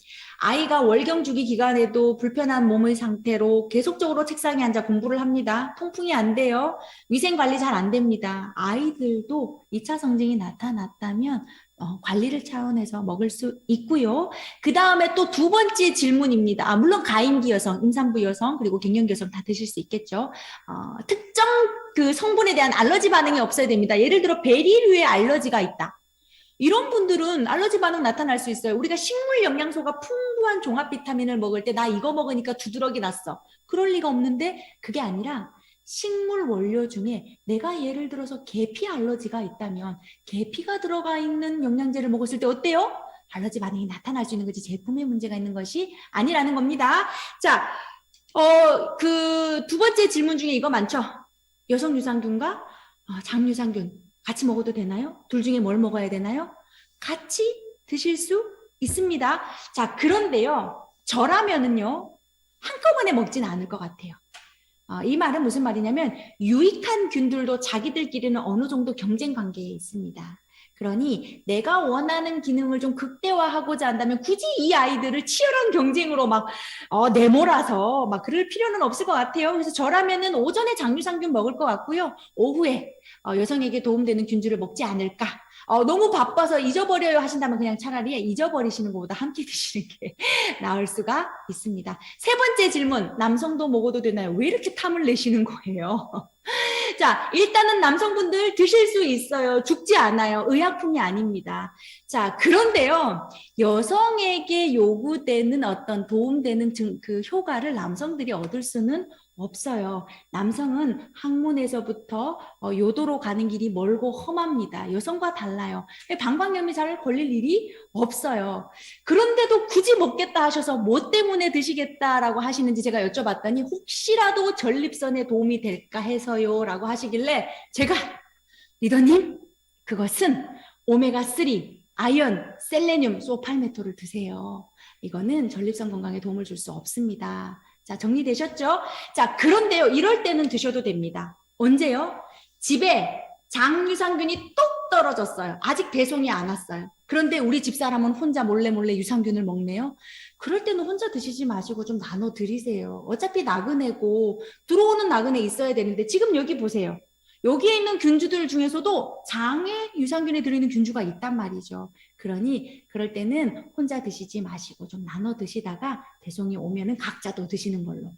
아이가 월경 주기 기간에도 불편한 몸의 상태로 계속적으로 책상에 앉아 공부를 합니다. 통풍이 안 돼요. 위생 관리 잘 안 됩니다. 아이들도 2차 성징이 나타났다면 관리를 차원에서 먹을 수 있고요. 그 다음에 또 2번째 질문입니다. 물론 가임기 여성, 임산부 여성, 그리고 갱년기 여성 다 드실 수 있겠죠. 특정 그 성분에 대한 알러지 반응이 없어야 됩니다. 예를 들어 베리류에 알러지가 있다. 이런 분들은 알러지 반응 나타날 수 있어요. 우리가 식물 영양소가 풍부한 종합 비타민을 먹을 때 나 이거 먹으니까 두드러기 났어. 그럴 리가 없는데 그게 아니라 식물 원료 중에 내가 예를 들어서 계피 알러지가 있다면 계피가 들어가 있는 영양제를 먹었을 때 어때요? 알러지 반응이 나타날 수 있는 거지 제품에 문제가 있는 것이 아니라는 겁니다. 자, 그 두 번째 질문 중에 이거 많죠? 여성 유산균과 장 유산균 같이 먹어도 되나요? 둘 중에 뭘 먹어야 되나요? 같이 드실 수 있습니다. 자, 그런데요. 저라면은요. 한꺼번에 먹진 않을 것 같아요. 이 말은 무슨 말이냐면 유익한 균들도 자기들끼리는 어느 정도 경쟁 관계에 있습니다. 그러니 내가 원하는 기능을 좀 극대화하고자 한다면 굳이 이 아이들을 치열한 경쟁으로 막 내몰아서 막 그럴 필요는 없을 것 같아요. 그래서 저라면은 오전에 장유산균 먹을 것 같고요. 오후에 여성에게 도움되는 균주를 먹지 않을까. 너무 바빠서 잊어버려요 하신다면 그냥 차라리 잊어버리시는 것보다 함께 드시는 게 나을 수가 있습니다. 세 번째 질문, 남성도 먹어도 되나요? 왜 이렇게 탐을 내시는 거예요? 자, 일단은 남성분들 드실 수 있어요. 죽지 않아요. 의약품이 아닙니다. 자, 그런데요, 여성에게 요구되는 어떤 도움되는 그 효과를 남성들이 얻을 수는 없어요. 남성은 항문에서부터 요도로 가는 길이 멀고 험합니다. 여성과 달라요. 방광염이 잘 걸릴 일이 없어요. 그런데도 굳이 먹겠다 하셔서 뭐 때문에 드시겠다라고 하시는지 제가 여쭤봤더니 혹시라도 전립선에 도움이 될까 해서요 라고 하시길래 제가 리더님 그것은 오메가3 아연, 셀레늄, 소팔메토를 드세요. 이거는 전립선 건강에 도움을 줄 수 없습니다. 자, 정리되셨죠? 자, 그런데요, 이럴 때는 드셔도 됩니다. 언제요? 집에 장유산균이 뚝 떨어졌어요. 아직 배송이 안 왔어요. 그런데 우리 집사람은 혼자 몰래 유산균을 먹네요. 그럴 때는 혼자 드시지 마시고 좀 나눠 드리세요. 어차피 나그네고 들어오는 나그네 있어야 되는데 지금 여기 보세요. 여기에 있는 균주들 중에서도 장에 유산균에 들어있는 균주가 있단 말이죠. 그러니 그럴 때는 혼자 드시지 마시고 좀 나눠 드시다가 배송이 오면은 각자 또 드시는 걸로.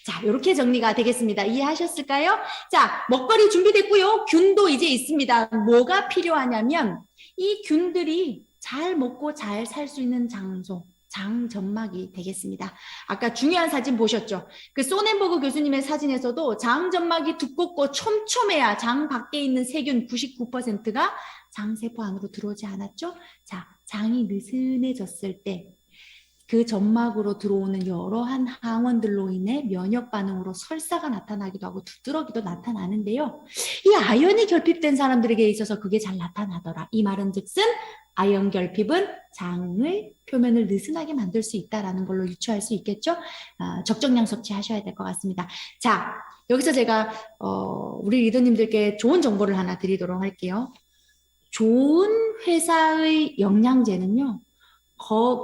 자, 이렇게 정리가 되겠습니다. 이해하셨을까요? 자, 먹거리 준비됐고요. 균도 이제 있습니다. 뭐가 필요하냐면 이 균들이 잘 먹고 잘 살 수 있는 장소, 장점막이 되겠습니다. 아까 중요한 사진 보셨죠? 그 소넨버그 교수님의 사진에서도 장점막이 두껍고 촘촘해야 장 밖에 있는 세균 99%가 장세포 안으로 들어오지 않았죠? 자, 장이 느슨해졌을 때 그 점막으로 들어오는 여러한 항원들로 인해 면역 반응으로 설사가 나타나기도 하고 두드러기도 나타나는데요. 이 아연이 결핍된 사람들에게 있어서 그게 잘 나타나더라. 이 말은 즉슨 아연 결핍은 장의 표면을 느슨하게 만들 수 있다는 걸로 유추할 수 있겠죠. 적정량 섭취하셔야 될 것 같습니다. 자, 여기서 제가 우리 리더님들께 좋은 정보를 하나 드리도록 할게요. 좋은 회사의 영양제는요.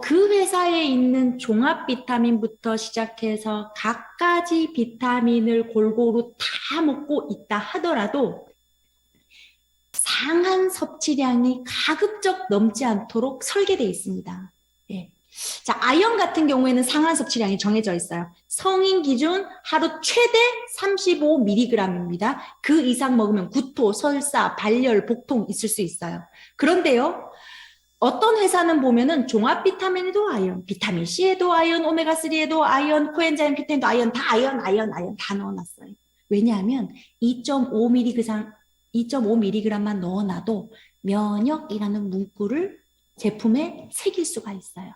그 회사에 있는 종합 비타민부터 시작해서 갖가지 비타민을 골고루 다 먹고 있다 하더라도 상한 섭취량이 가급적 넘지 않도록 설계되어 있습니다. 예. 자, 아연 같은 경우에는 상한 섭취량이 정해져 있어요. 성인 기준 하루 최대 35mg입니다. 그 이상 먹으면 구토, 설사, 발열, 복통 있을 수 있어요. 그런데요. 어떤 회사는 보면은 종합 비타민에도 아연, 비타민 C에도 아연, 오메가3에도 아연, 코엔자임 Q10도 아연, 다 아연 다 넣어놨어요. 왜냐하면 2.5mg만 넣어놔도 면역이라는 문구를 제품에 새길 수가 있어요.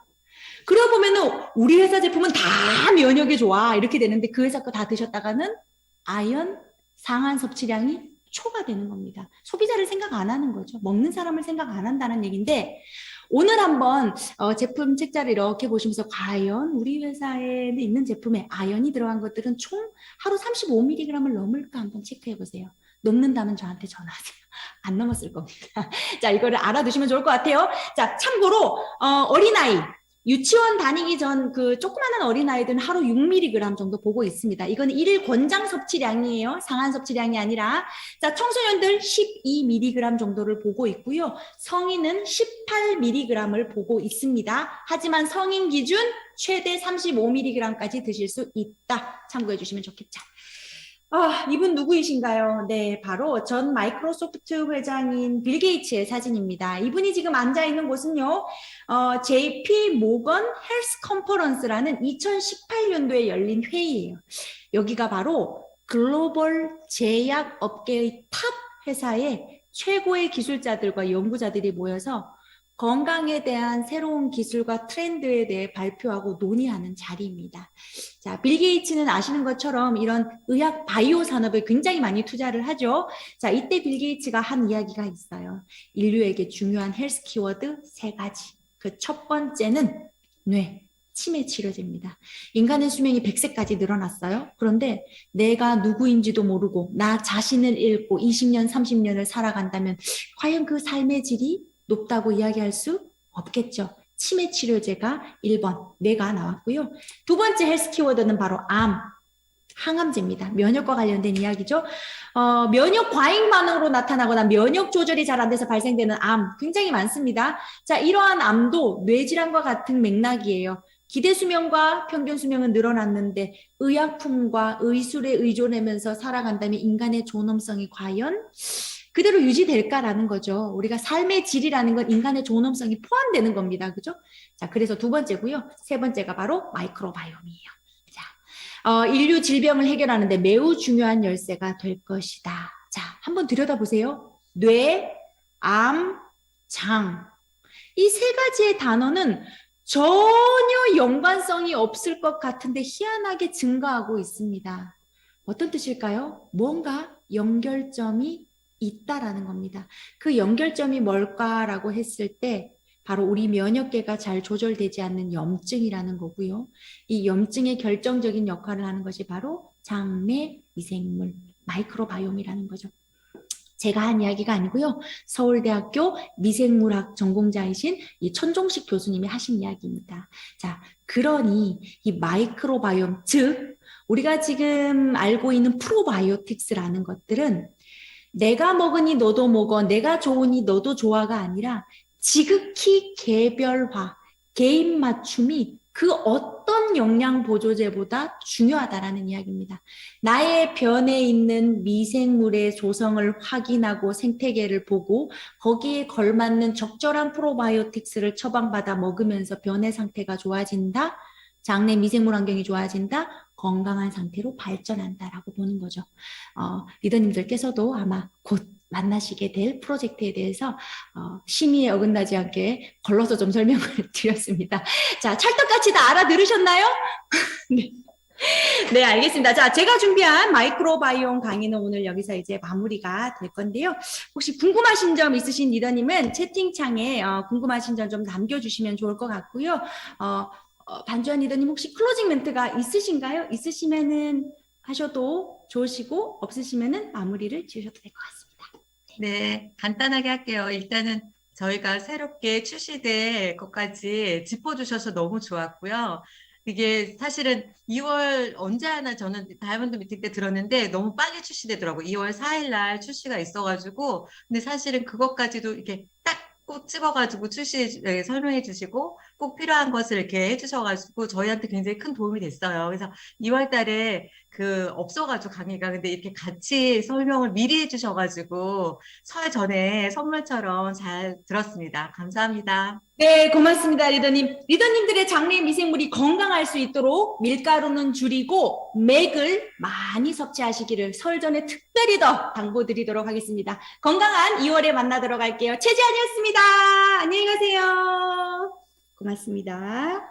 그러다 보면은 우리 회사 제품은 다 면역에 좋아 이렇게 되는데 그 회사 거 다 드셨다가는 아연 상한 섭취량이 초과되는 겁니다. 소비자를 생각 안 하는 거죠. 먹는 사람을 생각 안 한다는 얘기인데 오늘 한번 제품 책자를 이렇게 보시면서 과연 우리 회사에 있는 제품에 아연이 들어간 것들은 총 하루 35mg을 넘을까 한번 체크해 보세요. 넘는다면 저한테 전화하세요. 안 넘었을 겁니다. 자, 이거를 알아두시면 좋을 것 같아요. 자, 참고로 어린아이 유치원 다니기 전 그 조그마한 어린아이들은 하루 6mg 정도 보고 있습니다. 이건 일일 권장 섭취량이에요. 상한 섭취량이 아니라. 자, 청소년들 12mg 정도를 보고 있고요. 성인은 18mg을 보고 있습니다. 하지만 성인 기준 최대 35mg까지 드실 수 있다. 참고해 주시면 좋겠죠. 이분 누구이신가요? 네, 바로 전 마이크로소프트 회장인 빌 게이츠의 사진입니다. 이분이 지금 앉아 있는 곳은요, JP 모건 헬스 컨퍼런스라는 2018년도에 열린 회의예요. 여기가 바로 글로벌 제약 업계의 탑 회사의 최고의 기술자들과 연구자들이 모여서 건강에 대한 새로운 기술과 트렌드에 대해 발표하고 논의하는 자리입니다. 자, 빌 게이츠는 아시는 것처럼 이런 의학 바이오 산업에 굉장히 많이 투자를 하죠. 자, 이때 빌 게이츠가 한 이야기가 있어요. 인류에게 중요한 헬스 키워드 세 가지. 그 첫 번째는 뇌, 치매 치료제입니다. 인간의 수명이 100세까지 늘어났어요. 그런데 내가 누구인지도 모르고 나 자신을 잃고 20년, 30년을 살아간다면 과연 그 삶의 질이 높다고 이야기할 수 없겠죠. 치매 치료제가 1번 뇌가 나왔고요. 두 번째 헬스 키워드는 바로 암, 항암제입니다. 면역과 관련된 이야기죠. 면역 과잉 반응으로 나타나거나 면역 조절이 잘 안 돼서 발생되는 암 굉장히 많습니다. 자, 이러한 암도 뇌질환과 같은 맥락이에요. 기대 수명과 평균 수명은 늘어났는데 의약품과 의술에 의존하면서 살아간다면 인간의 존엄성이 과연 그대로 유지될까라는 거죠. 우리가 삶의 질이라는 건 인간의 존엄성이 포함되는 겁니다. 그죠? 자, 그래서 두 번째고요. 세 번째가 바로 마이크로바이옴이에요. 자, 인류 질병을 해결하는데 매우 중요한 열쇠가 될 것이다. 자, 한번 들여다보세요. 뇌, 암, 장. 이 세 가지의 단어는 전혀 연관성이 없을 것 같은데 희한하게 증가하고 있습니다. 어떤 뜻일까요? 뭔가 연결점이 있다라는 겁니다. 그 연결점이 뭘까라고 했을 때 바로 우리 면역계가 잘 조절되지 않는 염증이라는 거고요. 이 염증의 결정적인 역할을 하는 것이 바로 장내 미생물, 마이크로바이옴이라는 거죠. 제가 한 이야기가 아니고요. 서울대학교 미생물학 전공자이신 이 천종식 교수님이 하신 이야기입니다. 자, 그러니 이 마이크로바이옴, 즉 우리가 지금 알고 있는 프로바이오틱스라는 것들은 내가 먹으니 너도 먹어, 내가 좋으니 너도 좋아가 아니라 지극히 개별화, 개인 맞춤이 그 어떤 영양 보조제보다 중요하다라는 이야기입니다. 나의 변에 있는 미생물의 조성을 확인하고 생태계를 보고 거기에 걸맞는 적절한 프로바이오틱스를 처방받아 먹으면서 변의 상태가 좋아진다. 장내 미생물 환경이 좋아진다. 건강한 상태로 발전한다라고 보는 거죠. 리더님들께서도 아마 곧 만나시게 될 프로젝트에 대해서 심의에 어긋나지 않게 걸러서 좀 설명을 드렸습니다. 자, 찰떡같이 다 알아들으셨나요? 네. 네, 알겠습니다. 자, 제가 준비한 마이크로바이옴 강의는 오늘 여기서 이제 마무리가 될 건데요. 혹시 궁금하신 점 있으신 리더님은 채팅창에 궁금하신 점 좀 남겨주시면 좋을 것 같고요. 반주한 리더님 혹시 클로징 멘트가 있으신가요? 있으시면은 하셔도 좋으시고 없으시면은 마무리를 지으셔도 될 것 같습니다. 네, 간단하게 할게요. 일단은 저희가 새롭게 출시될 것까지 짚어주셔서 너무 좋았고요. 이게 사실은 2월 언제 하나 저는 다이아몬드 미팅 때 들었는데 너무 빨리 출시되더라고요. 2월 4일 날 출시가 있어가지고. 근데 사실은 그것까지도 이렇게 딱 꼭 집어가지고 설명해 주시고 꼭 필요한 것을 이렇게 해주셔가지고 저희한테 굉장히 큰 도움이 됐어요. 그래서 2월 달에 없어가지고 강의가 근데 이렇게 같이 설명을 미리 해주셔가지고 설 전에 선물처럼 잘 들었습니다. 감사합니다. 네, 고맙습니다, 리더님. 리더님들의 장내 미생물이 건강할 수 있도록 밀가루는 줄이고 맥을 많이 섭취하시기를 설 전에 특별히 더 당부드리도록 하겠습니다. 건강한 2월에 만나도록 할게요. 최지안이었습니다. 안녕히 가세요. 고맙습니다.